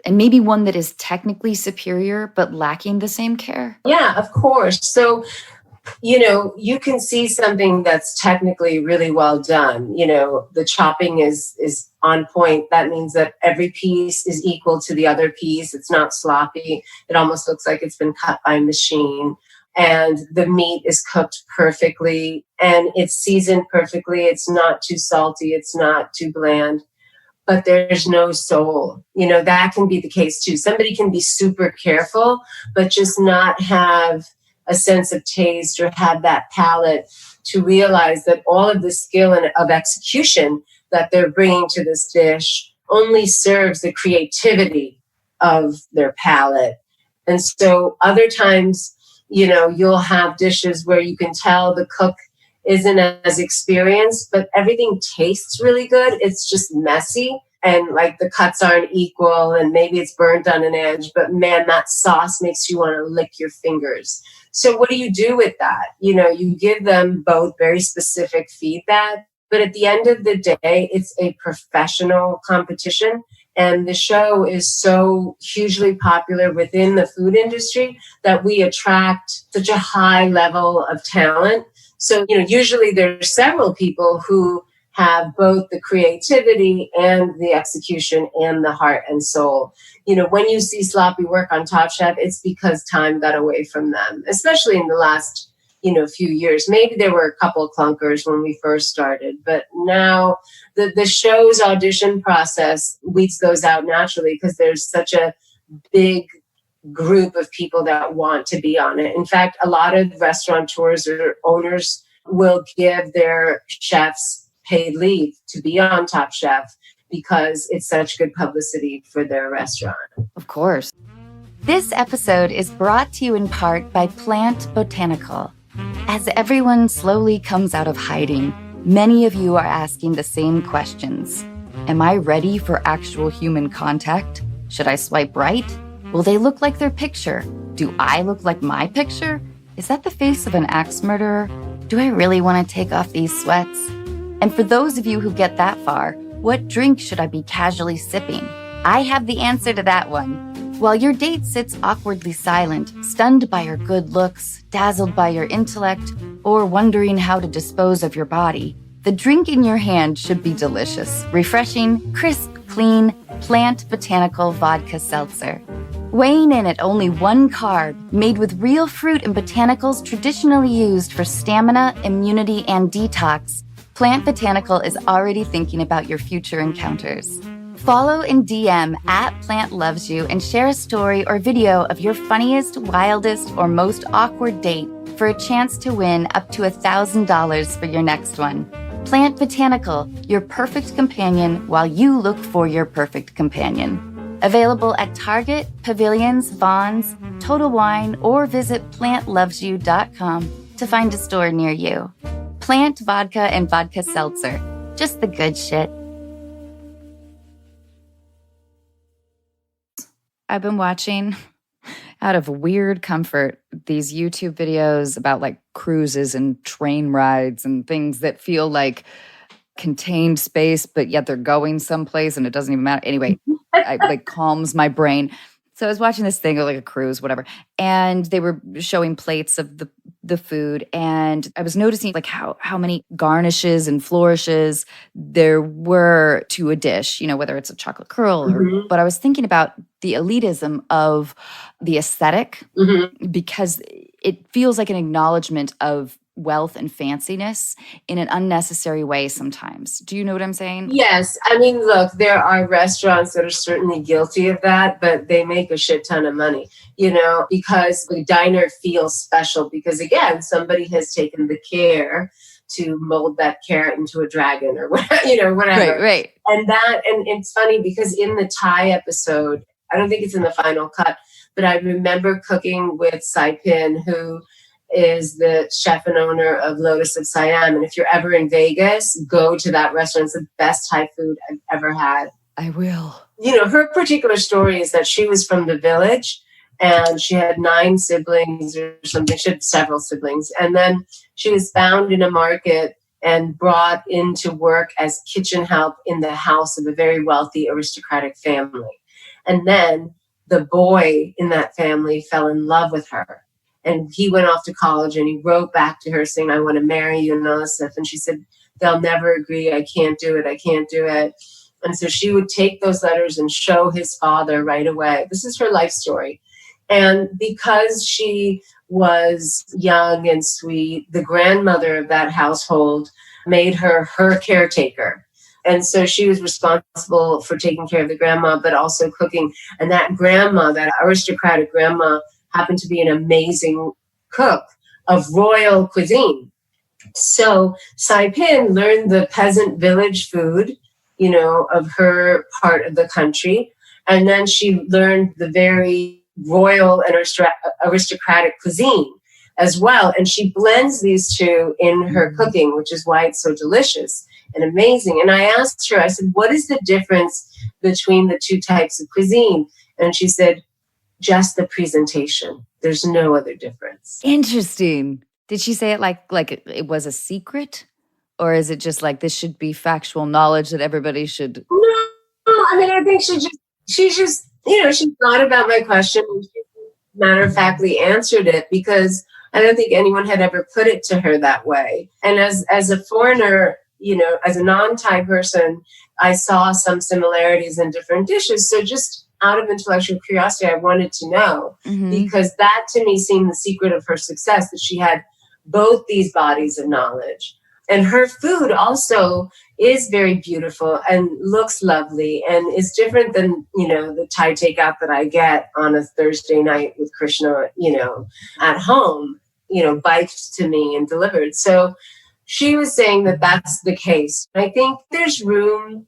and maybe one that is technically superior but lacking the same care? Yeah, of course. So, you know, you can see something that's technically really well done. You know, the chopping is on point. That means that every piece is equal to the other piece. It's not sloppy. It almost looks like it's been cut by machine. And the meat is cooked perfectly and it's seasoned perfectly. It's not too salty. It's not too bland. But there's no soul. You know, that can be the case too. Somebody can be super careful, but just not have a sense of taste or have that palate to realize that all of the skill and of execution that they're bringing to this dish only serves the creativity of their palate. And so other times, you know, you'll have dishes where you can tell the cook isn't as experienced, but everything tastes really good. It's just messy. And like the cuts aren't equal and maybe it's burnt on an edge, but man, that sauce makes you want to lick your fingers. So what do you do with that? You know, you give them both very specific feedback, but at the end of the day, it's a professional competition. And the show is so hugely popular within the food industry that we attract such a high level of talent. So, you know, usually there's several people who have both the creativity and the execution and the heart and soul. You know, when you see sloppy work on Top Chef, it's because time got away from them, especially in the last, you know, few years. Maybe there were a couple of clunkers when we first started, but now the show's audition process weeds those out naturally because there's such a big group of people that want to be on it. In fact, a lot of restaurateurs or owners will give their chefs paid leave to be on Top Chef because it's such good publicity for their restaurant. Of course. This episode is brought to you in part by Plant Botanical. As everyone slowly comes out of hiding, many of you are asking the same questions. Am I ready for actual human contact? Should I swipe right? Will they look like their picture? Do I look like my picture? Is that the face of an axe murderer? Do I really want to take off these sweats? And for those of you who get that far, what drink should I be casually sipping? I have the answer to that one. While your date sits awkwardly silent, stunned by your good looks, dazzled by your intellect, or wondering how to dispose of your body, the drink in your hand should be delicious, refreshing, crisp, clean, Plant Botanical Vodka Seltzer. Weighing in at only 1 carb, made with real fruit and botanicals traditionally used for stamina, immunity, and detox, Plant Botanical is already thinking about your future encounters. Follow and DM at Plant Loves You and share a story or video of your funniest, wildest, or most awkward date for a chance to win up to $1,000 for your next one. Plant Botanical, your perfect companion while you look for your perfect companion. Available at Target, Pavilions, Vons, Total Wine, or visit plantlovesyou.com to find a store near you. Plant Vodka and Vodka Seltzer. Just the good shit. I've been watching, out of weird comfort, these YouTube videos about like cruises and train rides and things that feel like contained space, but yet they're going someplace and it doesn't even matter. Anyway, it like calms my brain. So I was watching this thing, or like a cruise, whatever, and they were showing plates of the food, and I was noticing like how many garnishes and flourishes there were to a dish, you know, whether it's a chocolate curl or, but I was thinking about the elitism of the aesthetic because it feels like an acknowledgement of wealth and fanciness in an unnecessary way sometimes. Do you know what I'm saying? Yes. I mean, look, there are restaurants that are certainly guilty of that, but they make a shit ton of money, you know, because the diner feels special because, again, somebody has taken the care to mold that carrot into a dragon or whatever, you know, whatever. Right. And it's funny because in the Thai episode, I don't think it's in the final cut, but I remember cooking with Saipin, who is the chef and owner of Lotus of Siam. And if you're ever in Vegas, go to that restaurant. It's the best Thai food I've ever had. I will. You know, her particular story is that she was from the village and she had 9 siblings or something. She had several siblings. And then she was found in a market and brought in to work as kitchen help in the house of a very wealthy aristocratic family. And then the boy in that family fell in love with her. And he went off to college and he wrote back to her saying, I want to marry you and all this stuff. And she said, they'll never agree. I can't do it. I can't do it. And so she would take those letters and show his father right away. This is her life story. And because she was young and sweet, the grandmother of that household made her caretaker. And so she was responsible for taking care of the grandma, but also cooking. And that grandma, that aristocratic grandma, happened to be an amazing cook of royal cuisine. So Saipin learned the peasant village food, you know, of her part of the country. And then she learned the very royal and aristocratic cuisine as well. And she blends these two in her cooking, which is why it's so delicious and amazing. And I asked her, I said, what is the difference between the two types of cuisine? And she said, just the presentation. There's no other difference. Interesting. Did she say it like it was a secret? Or is it just like this should be factual knowledge that everybody should? No, I mean, I think she just, you know, she thought about my question and she matter of factly answered it because I don't think anyone had ever put it to her that way. And as a foreigner, you know, as a non-Thai person, I saw some similarities in different dishes. So just out of intellectual curiosity, I wanted to know because that to me seemed the secret of her success, that she had both these bodies of knowledge. And her food also is very beautiful and looks lovely and is different than, you know, the Thai takeout that I get on a Thursday night with Krishna, you know, at home, you know, biked to me and delivered. So she was saying that that's the case. I think there's room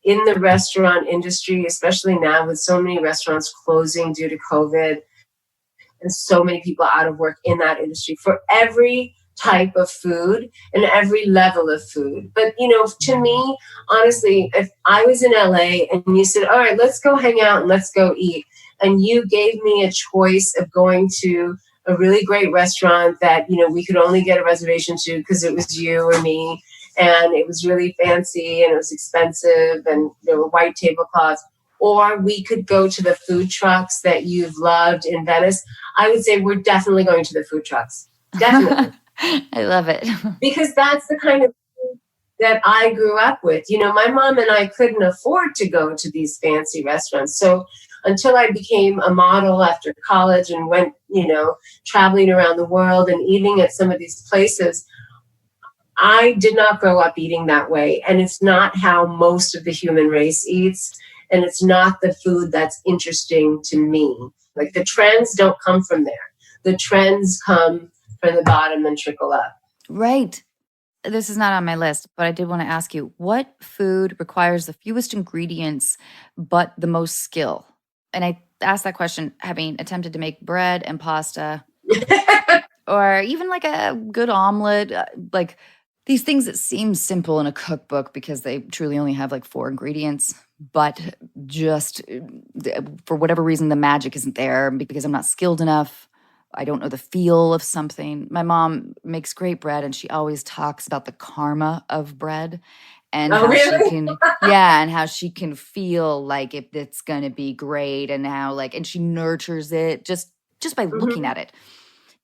in the restaurant industry, especially now with so many restaurants closing due to COVID and so many people out of work in that industry, for every type of food and every level of food. But, you know, to me, honestly, if I was in LA and you said, all right, let's go hang out and let's go eat, and you gave me a choice of going to a really great restaurant that, you know, we could only get a reservation to because it was you or me, and it was really fancy and it was expensive and there were white tablecloths, or we could go to the food trucks that you've loved in Venice, I would say we're definitely going to the food trucks. Definitely. I love it. Because that's the kind of food that I grew up with. You know, my mom and I couldn't afford to go to these fancy restaurants. So until I became a model after college and went, you know, traveling around the world and eating at some of these places, I did not grow up eating that way. And it's not how most of the human race eats. And it's not the food that's interesting to me. Like the trends don't come from there. The trends come from the bottom and trickle up. Right. This is not on my list, but I did want to ask you, what food requires the fewest ingredients but the most skill? And I asked that question having attempted to make bread and pasta or even like a good omelet, like these things that seem simple in a cookbook because they truly only have like 4 ingredients, but just for whatever reason, the magic isn't there because I'm not skilled enough. I don't know the feel of something. My mom makes great bread and she always talks about the karma of bread and how really? she can, yeah, and how she can feel like if it's going to be great and how like, and she nurtures it just by looking at it.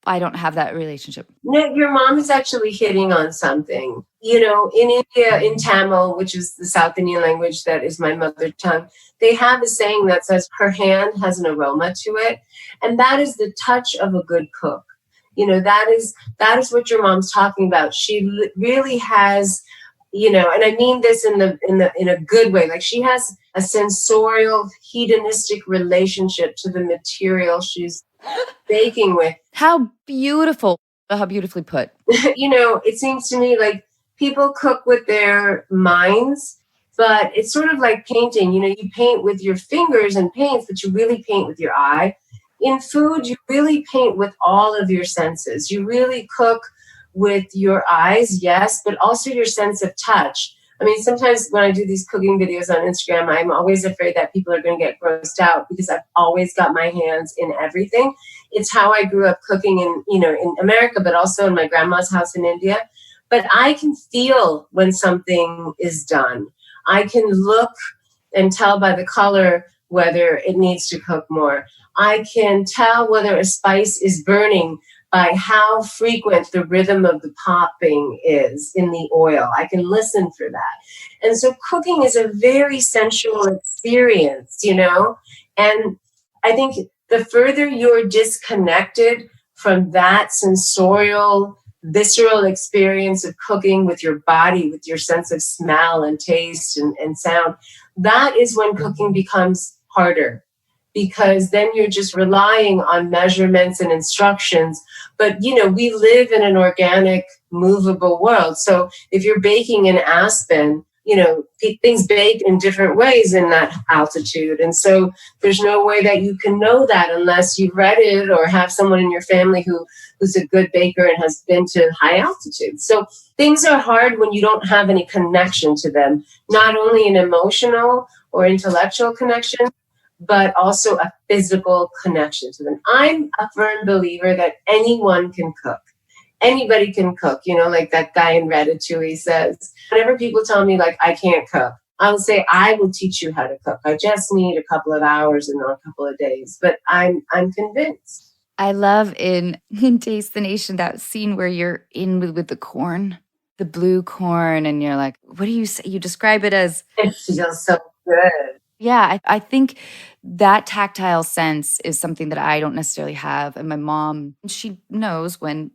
I don't have that relationship. No, your mom is actually hitting on something. You know, in India, in Tamil, which is the South Indian language that is my mother tongue, they have a saying that says her hand has an aroma to it. And that is the touch of a good cook. You know, that is what your mom's talking about. She really has, you know, and I mean this in a good way. Like she has a sensorial, hedonistic relationship to the material she's baking with. How beautiful. How beautifully put. You know, it seems to me like people cook with their minds, but it's sort of like painting. You know, you paint with your fingers and paints, but you really paint with your eye. In food, you really paint with all of your senses. You really cook with your eyes, yes, but also your sense of touch. I mean, sometimes when I do these cooking videos on Instagram, I'm always afraid that people are going to get grossed out because I've always got my hands in everything. It's how I grew up cooking in America, but also in my grandma's house in India. But I can feel when something is done. I can look and tell by the color whether it needs to cook more. I can tell whether a spice is burning by how frequent the rhythm of the popping is in the oil. I can listen for that. And so cooking is a very sensual experience, you know? And I think the further you're disconnected from that sensorial, visceral experience of cooking with your body, with your sense of smell and taste and sound, that is when cooking becomes harder. Because then you're just relying on measurements and instructions. But, you know, we live in an organic, movable world. So if you're baking in Aspen, you know, things bake in different ways in that altitude. And so there's no way that you can know that unless you've read it or have someone in your family who's a good baker and has been to high altitude. So things are hard when you don't have any connection to them, not only an emotional or intellectual connection, but also a physical connection to them. I'm a firm believer that anyone can cook. Anybody can cook, you know, like that guy in Ratatouille says. Whenever people tell me, like, I can't cook, I'll say, I will teach you how to cook. I just need a couple of hours and not a couple of days. But I'm convinced. I love in Taste the Nation that scene where you're in with the corn, the blue corn, and you're like, what do you say? You describe it as... It feels so good. Yeah, I think that tactile sense is something that I don't necessarily have. And my mom, she knows when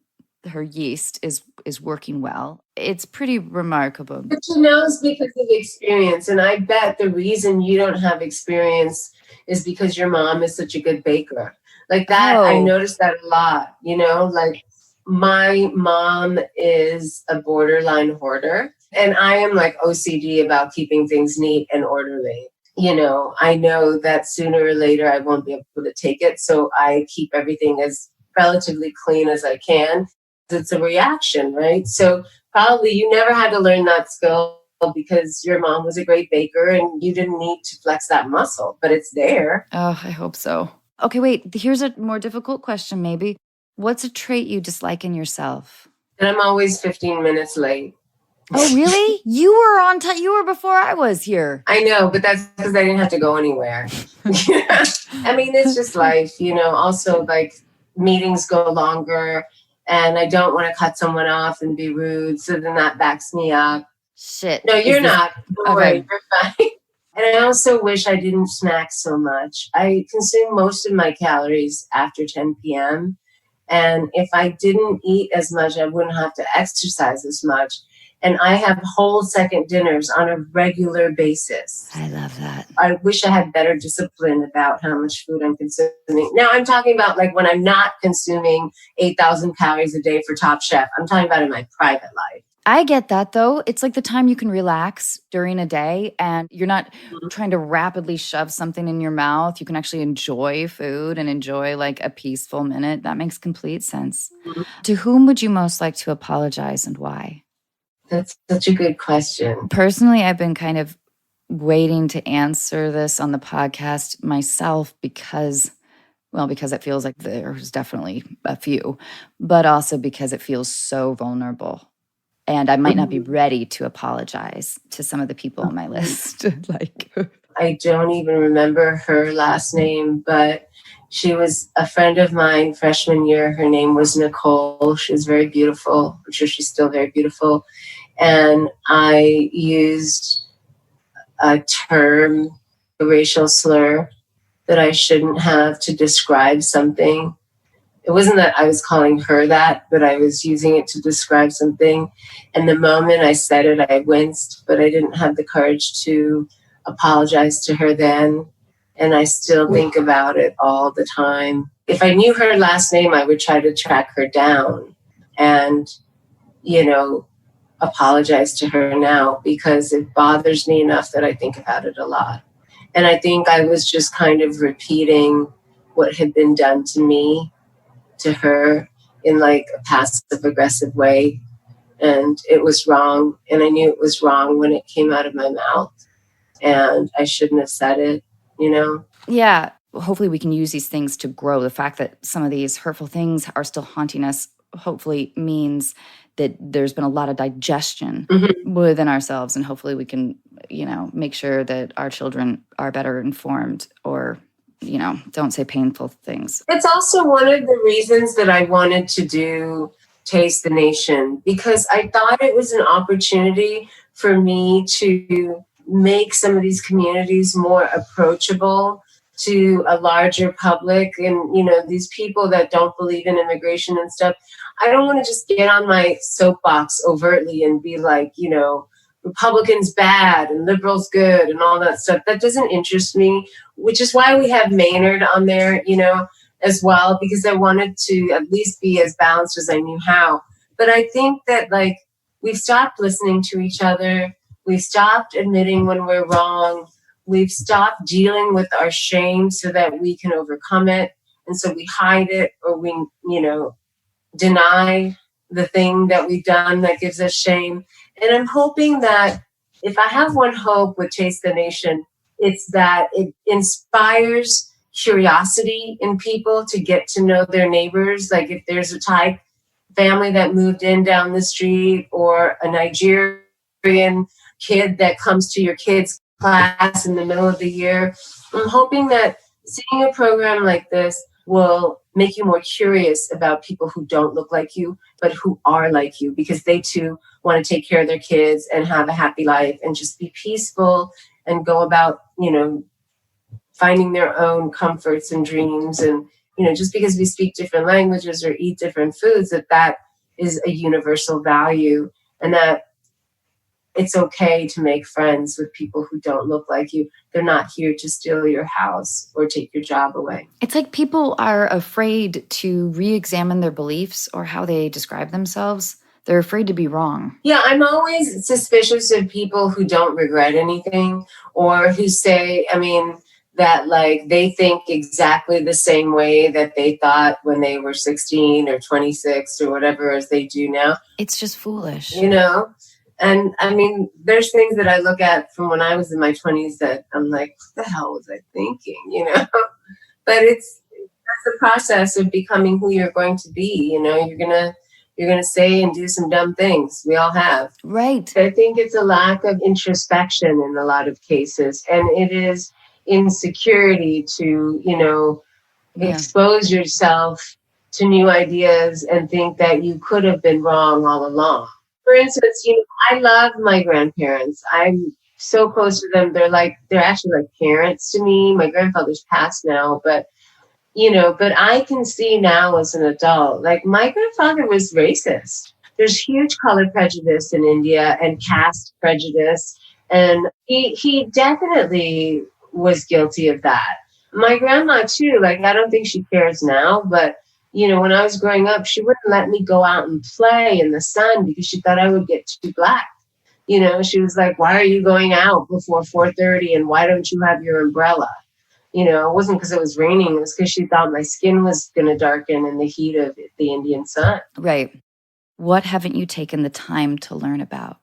her yeast is working well. It's pretty remarkable. But she knows because of experience. And I bet the reason you don't have experience is because your mom is such a good baker. Like that, I noticed that a lot, you know, like my mom is a borderline hoarder. And I am like OCD about keeping things neat and orderly. You know, I know that sooner or later I won't be able to take it. So I keep everything as relatively clean as I can. It's a reaction, right? So probably you never had to learn that skill because your mom was a great baker and you didn't need to flex that muscle, but it's there. Oh, I hope so. Okay, wait, here's a more difficult question maybe. What's a trait you dislike in yourself? And I'm always 15 minutes late. Oh, really? You were on time. You were before I was here. I know, but that's because I didn't have to go anywhere. I mean, it's just life, you know. Also, like, meetings go longer, and I don't want to cut someone off and be rude, so then that backs me up. Shit. No, you're not. Don't worry, you're fine. And I also wish I didn't snack so much. I consume most of my calories after 10 p.m., and if I didn't eat as much, I wouldn't have to exercise as much. And I have whole second dinners on a regular basis. I love that. I wish I had better discipline about how much food I'm consuming. Now I'm talking about like when I'm not consuming 8,000 calories a day for Top Chef. I'm talking about in my private life. I get that though. It's like the time you can relax during a day and you're not trying to rapidly shove something in your mouth. You can actually enjoy food and enjoy like a peaceful minute. That makes complete sense. To whom would you most like to apologize and why? That's such a good question. Personally, I've been kind of waiting to answer this on the podcast myself because it feels like there's definitely a few, but also because it feels so vulnerable. And I might not be ready to apologize to some of the people on my list. I don't even remember her last name, but she was a friend of mine freshman year. Her name was Nicole. She was very beautiful. I'm sure she's still very beautiful. And I used a term, a racial slur that I shouldn't have to describe something. It wasn't that I was calling her that, but I was using it to describe something. And the moment I said it, I winced, but I didn't have the courage to apologize to her then. And I still think about it all the time. If I knew her last name, I would try to track her down and, apologize to her now because it bothers me enough that I think about it a lot. And I think I was just kind of repeating what had been done to me, to her in like a passive aggressive way. And it was wrong. And I knew it was wrong when it came out of my mouth. And I shouldn't have said it, Yeah. Hopefully we can use these things to grow. The fact that some of these hurtful things are still haunting us hopefully means that there's been a lot of digestion within ourselves. And hopefully we can, make sure that our children are better informed or don't say painful things. It's also one of the reasons that I wanted to do Taste the Nation, because I thought it was an opportunity for me to make some of these communities more approachable to a larger public. And, these people that don't believe in immigration and stuff, I don't want to just get on my soapbox overtly and be like, Republicans bad and liberals good and all that stuff. That doesn't interest me, which is why we have Maynard on there, as well, because I wanted to at least be as balanced as I knew how. But I think that we've stopped listening to each other. We've stopped admitting when we're wrong. We've stopped dealing with our shame so that we can overcome it. And so we hide it or we, deny the thing that we've done that gives us shame. And I'm hoping that if I have one hope with Taste the Nation, it's that it inspires curiosity in people to get to know their neighbors. Like if there's a Thai family that moved in down the street or a Nigerian kid that comes to your kids' class in the middle of the year, I'm hoping that seeing a program like this will make you more curious about people who don't look like you, but who are like you, because they too want to take care of their kids and have a happy life and just be peaceful and go about, finding their own comforts and dreams. And, just because we speak different languages or eat different foods, that is a universal value, and that it's okay to make friends with people who don't look like you. They're not here to steal your house or take your job away. It's like people are afraid to re-examine their beliefs or how they describe themselves. They're afraid to be wrong. Yeah, I'm always suspicious of people who don't regret anything or who say, that they think exactly the same way that they thought when they were 16 or 26 or whatever as they do now. It's just foolish. And there's things that I look at from when I was in my 20s that I'm like, what the hell was I thinking, But that's the process of becoming who you're going to be. You're going to say and do some dumb things. We all have. Right. I think it's a lack of introspection in a lot of cases. And it is insecurity to, expose yourself to new ideas and think that you could have been wrong all along. For instance, I love my grandparents. I'm so close to them. They're actually like parents to me. My grandfather's passed now, but I can see now as an adult, my grandfather was racist. there's huge color prejudice in India and caste prejudice. And he definitely was guilty of that. My grandma too, like, I don't think she cares now, but when I was growing up, she wouldn't let me go out and play in the sun because she thought I would get too black. She was like, why are you going out before 4:30 and why don't you have your umbrella? It wasn't because it was raining. It was because she thought my skin was going to darken in the heat of the Indian sun. Right. What haven't you taken the time to learn about?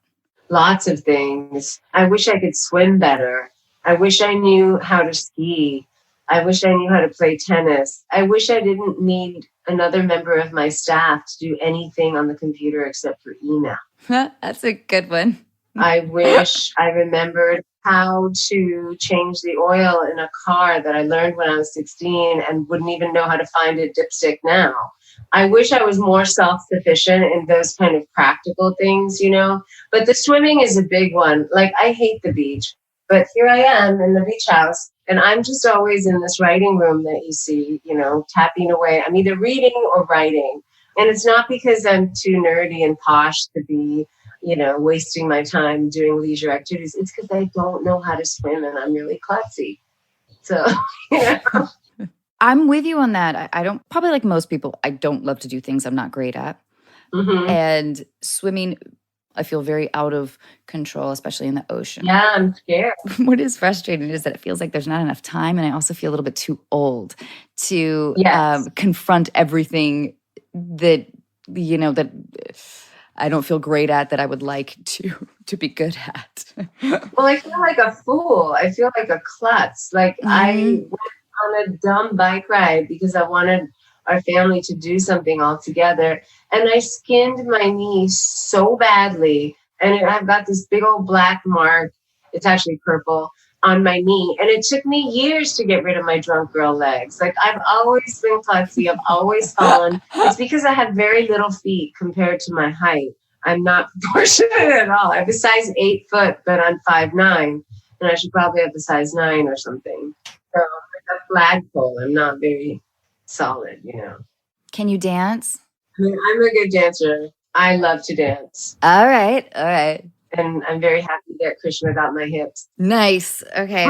Lots of things. I wish I could swim better. I wish I knew how to ski. I wish I knew how to play tennis. I wish I didn't need another member of my staff to do anything on the computer except for email. That's a good one. I wish I remembered how to change the oil in a car that I learned when I was 16 and wouldn't even know how to find a dipstick now. I wish I was more self-sufficient in those kind of practical things, But the swimming is a big one. Like, I hate the beach, but here I am in the beach house, and I'm just always in this writing room that you see, tapping away. I'm either reading or writing. And it's not because I'm too nerdy and posh to be wasting my time doing leisure activities. It's because I don't know how to swim and I'm really klutzy. So, I'm with you on that. I don't, probably like most people, I don't love to do things I'm not great at. Mm-hmm. And swimming, I feel very out of control, especially in the ocean. Yeah, I'm scared. What is frustrating is that it feels like there's not enough time. And I also feel a little bit too old to confront everything that, that I don't feel great at, that I would like to be good at. Well, I feel like a fool. I feel like a klutz. Like, I went on a dumb bike ride because I wanted our family to do something all together. And I skinned my knee so badly. And I've got this big old black mark. It's actually purple on my knee. And it took me years to get rid of my drunk girl legs. Like, I've always been klutzy. I've always fallen. It's because I have very little feet compared to my height. I'm not proportionate at all. I have a size 8 foot, but I'm 5'9", and I should probably have a size 9 or something. So, like a flagpole. I'm not very solid, Can you dance? I'm a good dancer. I love to dance. All right. And I'm very happy that Krishna got my hips. Nice. Okay.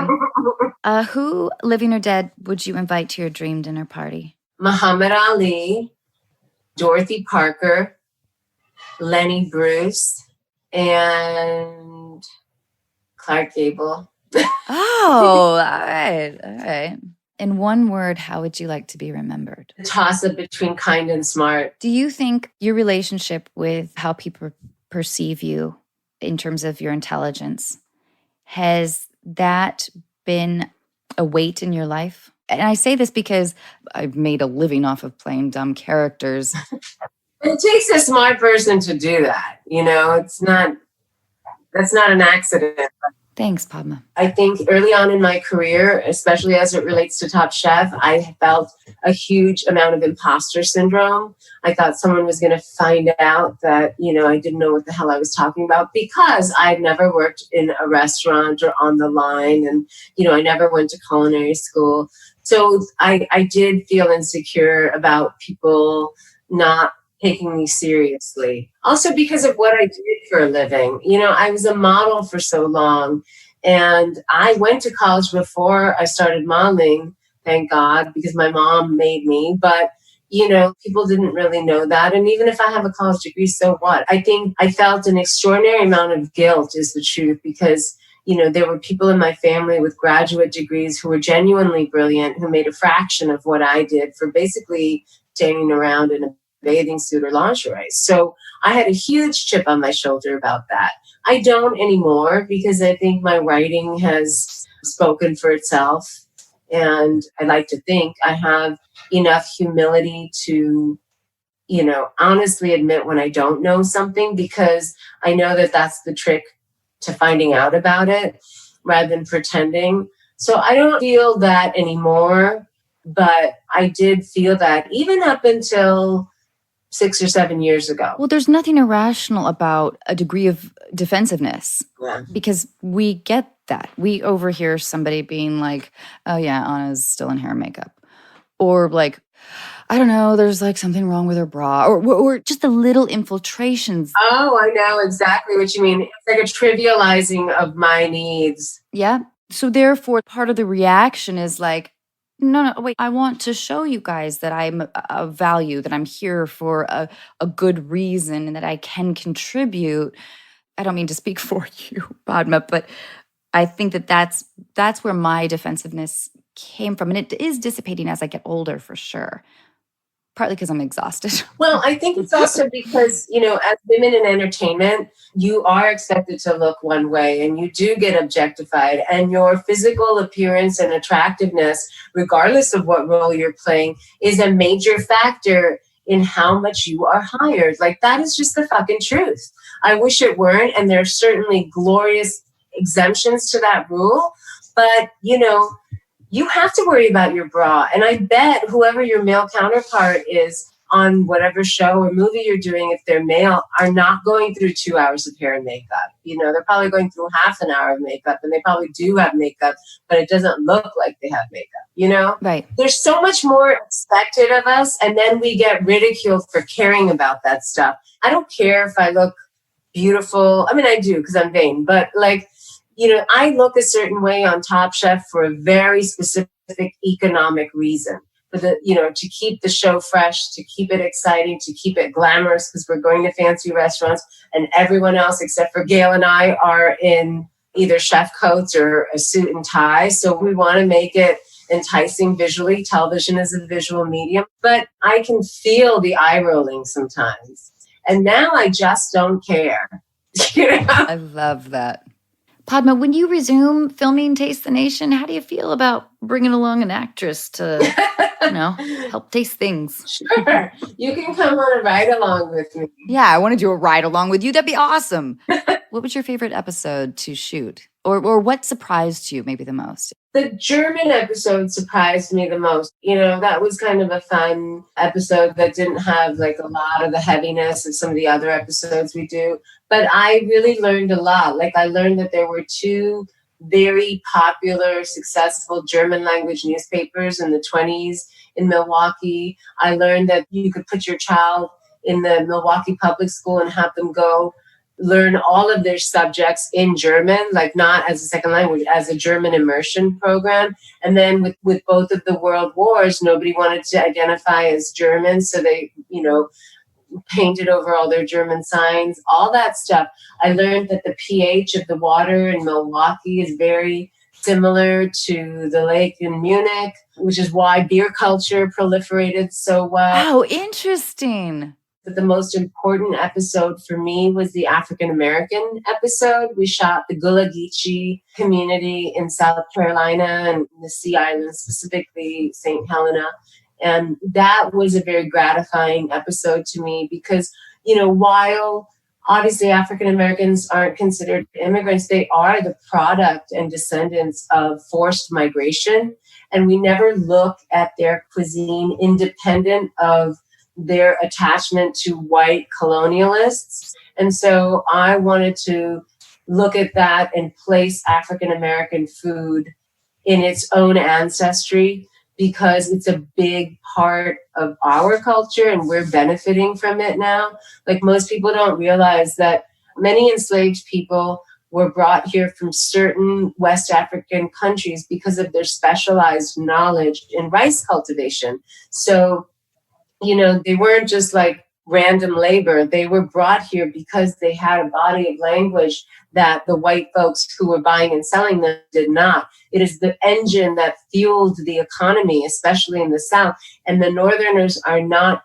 Who, living or dead, would you invite to your dream dinner party? Muhammad Ali, Dorothy Parker, Lenny Bruce, and Clark Gable. Oh, all right. In one word, how would you like to be remembered? A toss-up between kind and smart. Do you think your relationship with how people perceive you in terms of your intelligence, has that been a weight in your life? And I say this because I've made a living off of playing dumb characters. It takes a smart person to do that. That's not an accident. Thanks, Padma. I think early on in my career, especially as it relates to Top Chef, I felt a huge amount of imposter syndrome. I thought someone was going to find out that, I didn't know what the hell I was talking about because I'd never worked in a restaurant or on the line. And, I never went to culinary school. So I did feel insecure about people not taking me seriously. Also because of what I did for a living. I was a model for so long, and I went to college before I started modeling, thank God, because my mom made me. But, people didn't really know that. And even if I have a college degree, so what? I think I felt an extraordinary amount of guilt is the truth because, there were people in my family with graduate degrees who were genuinely brilliant, who made a fraction of what I did for basically standing around in a bathing suit or lingerie. So I had a huge chip on my shoulder about that. I don't anymore because I think my writing has spoken for itself. And I like to think I have enough humility to, honestly admit when I don't know something, because I know that that's the trick to finding out about it rather than pretending. So I don't feel that anymore, but I did feel that even up until 6 or 7 years ago. Well, there's nothing irrational about a degree of defensiveness because we get that. We overhear somebody being like, oh yeah, Anna's still in hair and makeup. Or like, I don't know, there's like something wrong with her bra or just the little infiltrations. Oh, I know exactly what you mean. It's like a trivializing of my needs. Yeah. So therefore, part of the reaction is like, no, wait, I want to show you guys that I'm of value, that I'm here for a good reason and that I can contribute. I don't mean to speak for you, Padma, but I think that that's where my defensiveness came from. And it is dissipating as I get older, for sure. Partly because I'm exhausted. Well, I think it's also because, as women in entertainment, you are expected to look one way and you do get objectified, and your physical appearance and attractiveness, regardless of what role you're playing, is a major factor in how much you are hired. Like, that is just the fucking truth. I wish it weren't. And there's certainly glorious exemptions to that rule. But, you have to worry about your bra. And I bet whoever your male counterpart is on whatever show or movie you're doing, if they're male, are not going through 2 hours of hair and makeup. They're probably going through half an hour of makeup, and they probably do have makeup, but it doesn't look like they have makeup, Right. There's so much more expected of us, and then we get ridiculed for caring about that stuff. I don't care if I look beautiful. I mean, I do because I'm vain, but I look a certain way on Top Chef for a very specific economic reason. To keep the show fresh, to keep it exciting, to keep it glamorous, because we're going to fancy restaurants and everyone else except for Gail and I are in either chef coats or a suit and tie. So we want to make it enticing visually. Television is a visual medium, but I can feel the eye rolling sometimes. And now I just don't care. I love that. Padma, when you resume filming Taste the Nation, how do you feel about bringing along an actress to, help taste things? Sure. You can come on a ride along with me. Yeah, I want to do a ride along with you. That'd be awesome. What was your favorite episode to shoot? Or what surprised you maybe the most? The German episode surprised me the most. That was kind of a fun episode that didn't have like a lot of the heaviness of some of the other episodes we do. But I really learned a lot. Like, I learned that there were 2 very popular, successful German language newspapers in the 1920s in Milwaukee. I learned that you could put your child in the Milwaukee public school and have them go learn all of their subjects in German, like not as a second language, as a German immersion program. And then with both of the world wars, nobody wanted to identify as German. So they, painted over all their German signs, all that stuff. I learned that the pH of the water in Milwaukee is very similar to the lake in Munich, which is why beer culture proliferated so well. Oh, interesting. But the most important episode for me was the African American episode. We shot the Gullah Geechee community in South Carolina and the Sea Islands, specifically St. Helena. And that was a very gratifying episode to me because, while obviously African Americans aren't considered immigrants, they are the product and descendants of forced migration. And we never look at their cuisine independent of their attachment to white colonialists. And so I wanted to look at that and place African American food in its own ancestry because it's a big part of our culture and we're benefiting from it now. Like, most people don't realize that many enslaved people were brought here from certain West African countries because of their specialized knowledge in rice cultivation. So, they weren't just like random labor. They were brought here because they had a body of language that the white folks who were buying and selling them did not. It is the engine that fueled the economy, especially in the South. And the Northerners are not,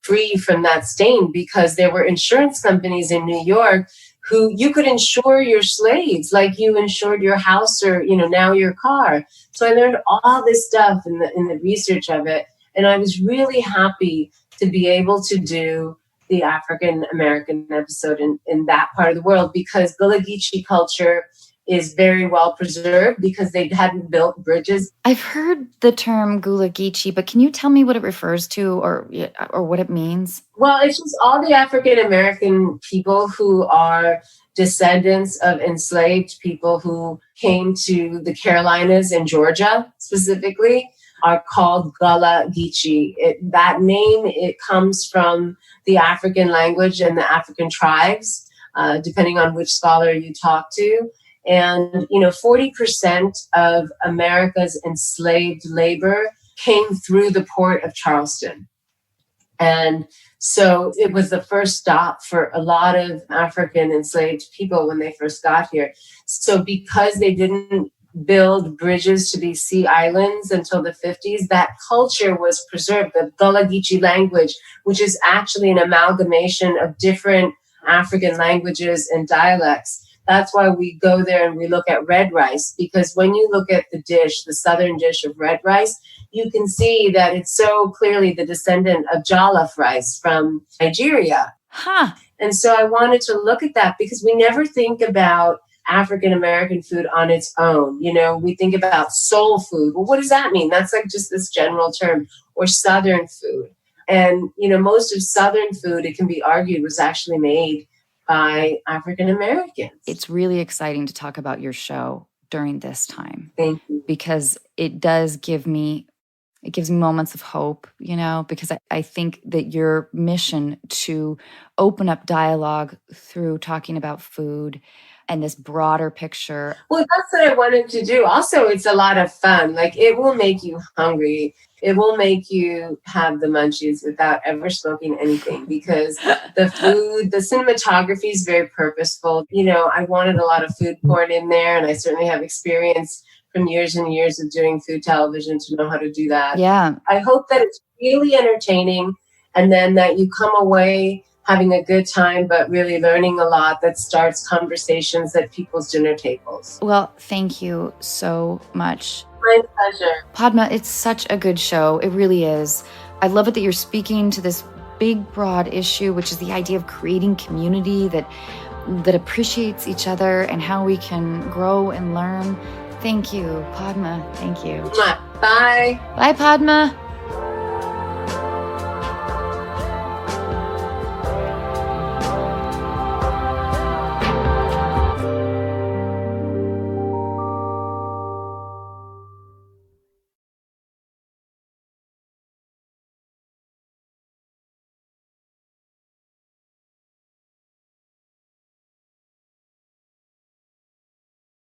free from that stain because there were insurance companies in New York who you could insure your slaves like you insured your house or, now your car. So I learned all this stuff in the research of it. And I was really happy to be able to do the African American episode in that part of the world because Gullah Geechee culture is very well preserved because they hadn't built bridges. I've heard the term Gullah Geechee, but can you tell me what it refers to or what it means? Well, it's just all the African American people who are descendants of enslaved people who came to the Carolinas and Georgia specifically. are called Gullah Geechee. That name, it comes from the African language and the African tribes, depending on which scholar you talk to. And, 40% of America's enslaved labor came through the port of Charleston. And so it was the first stop for a lot of African enslaved people when they first got here. So because they didn't build bridges to these sea islands until the 50s, that culture was preserved. The Gullah Geechee language, which is actually an amalgamation of different African languages and dialects. That's why we go there and we look at red rice, because when you look at the dish, the southern dish of red rice, you can see that it's so clearly the descendant of jollof rice from Nigeria. Huh. And so I wanted to look at that because we never think about African American food on its own. We think about soul food. Well, what does that mean? That's like just this general term. Or Southern food. And, most of Southern food, it can be argued, was actually made by African Americans. It's really exciting to talk about your show during this time. Thank you. Because it does give me moments of hope, because I think that your mission to open up dialogue through talking about food and this broader picture. Well, that's what I wanted to do. Also, it's a lot of fun. Like, it will make you hungry. It will make you have the munchies without ever smoking anything, because the food, the cinematography is very purposeful. I wanted a lot of food porn in there, and I certainly have experience from years and years of doing food television to know how to do that. Yeah. I hope that it's really entertaining, and then that you come away having a good time, but really learning a lot that starts conversations at people's dinner tables. Well, thank you so much. My pleasure. Padma, it's such a good show. It really is. I love it that you're speaking to this big, broad issue, which is the idea of creating community that appreciates each other and how we can grow and learn. Thank you, Padma. Thank you. Bye. Bye, Padma.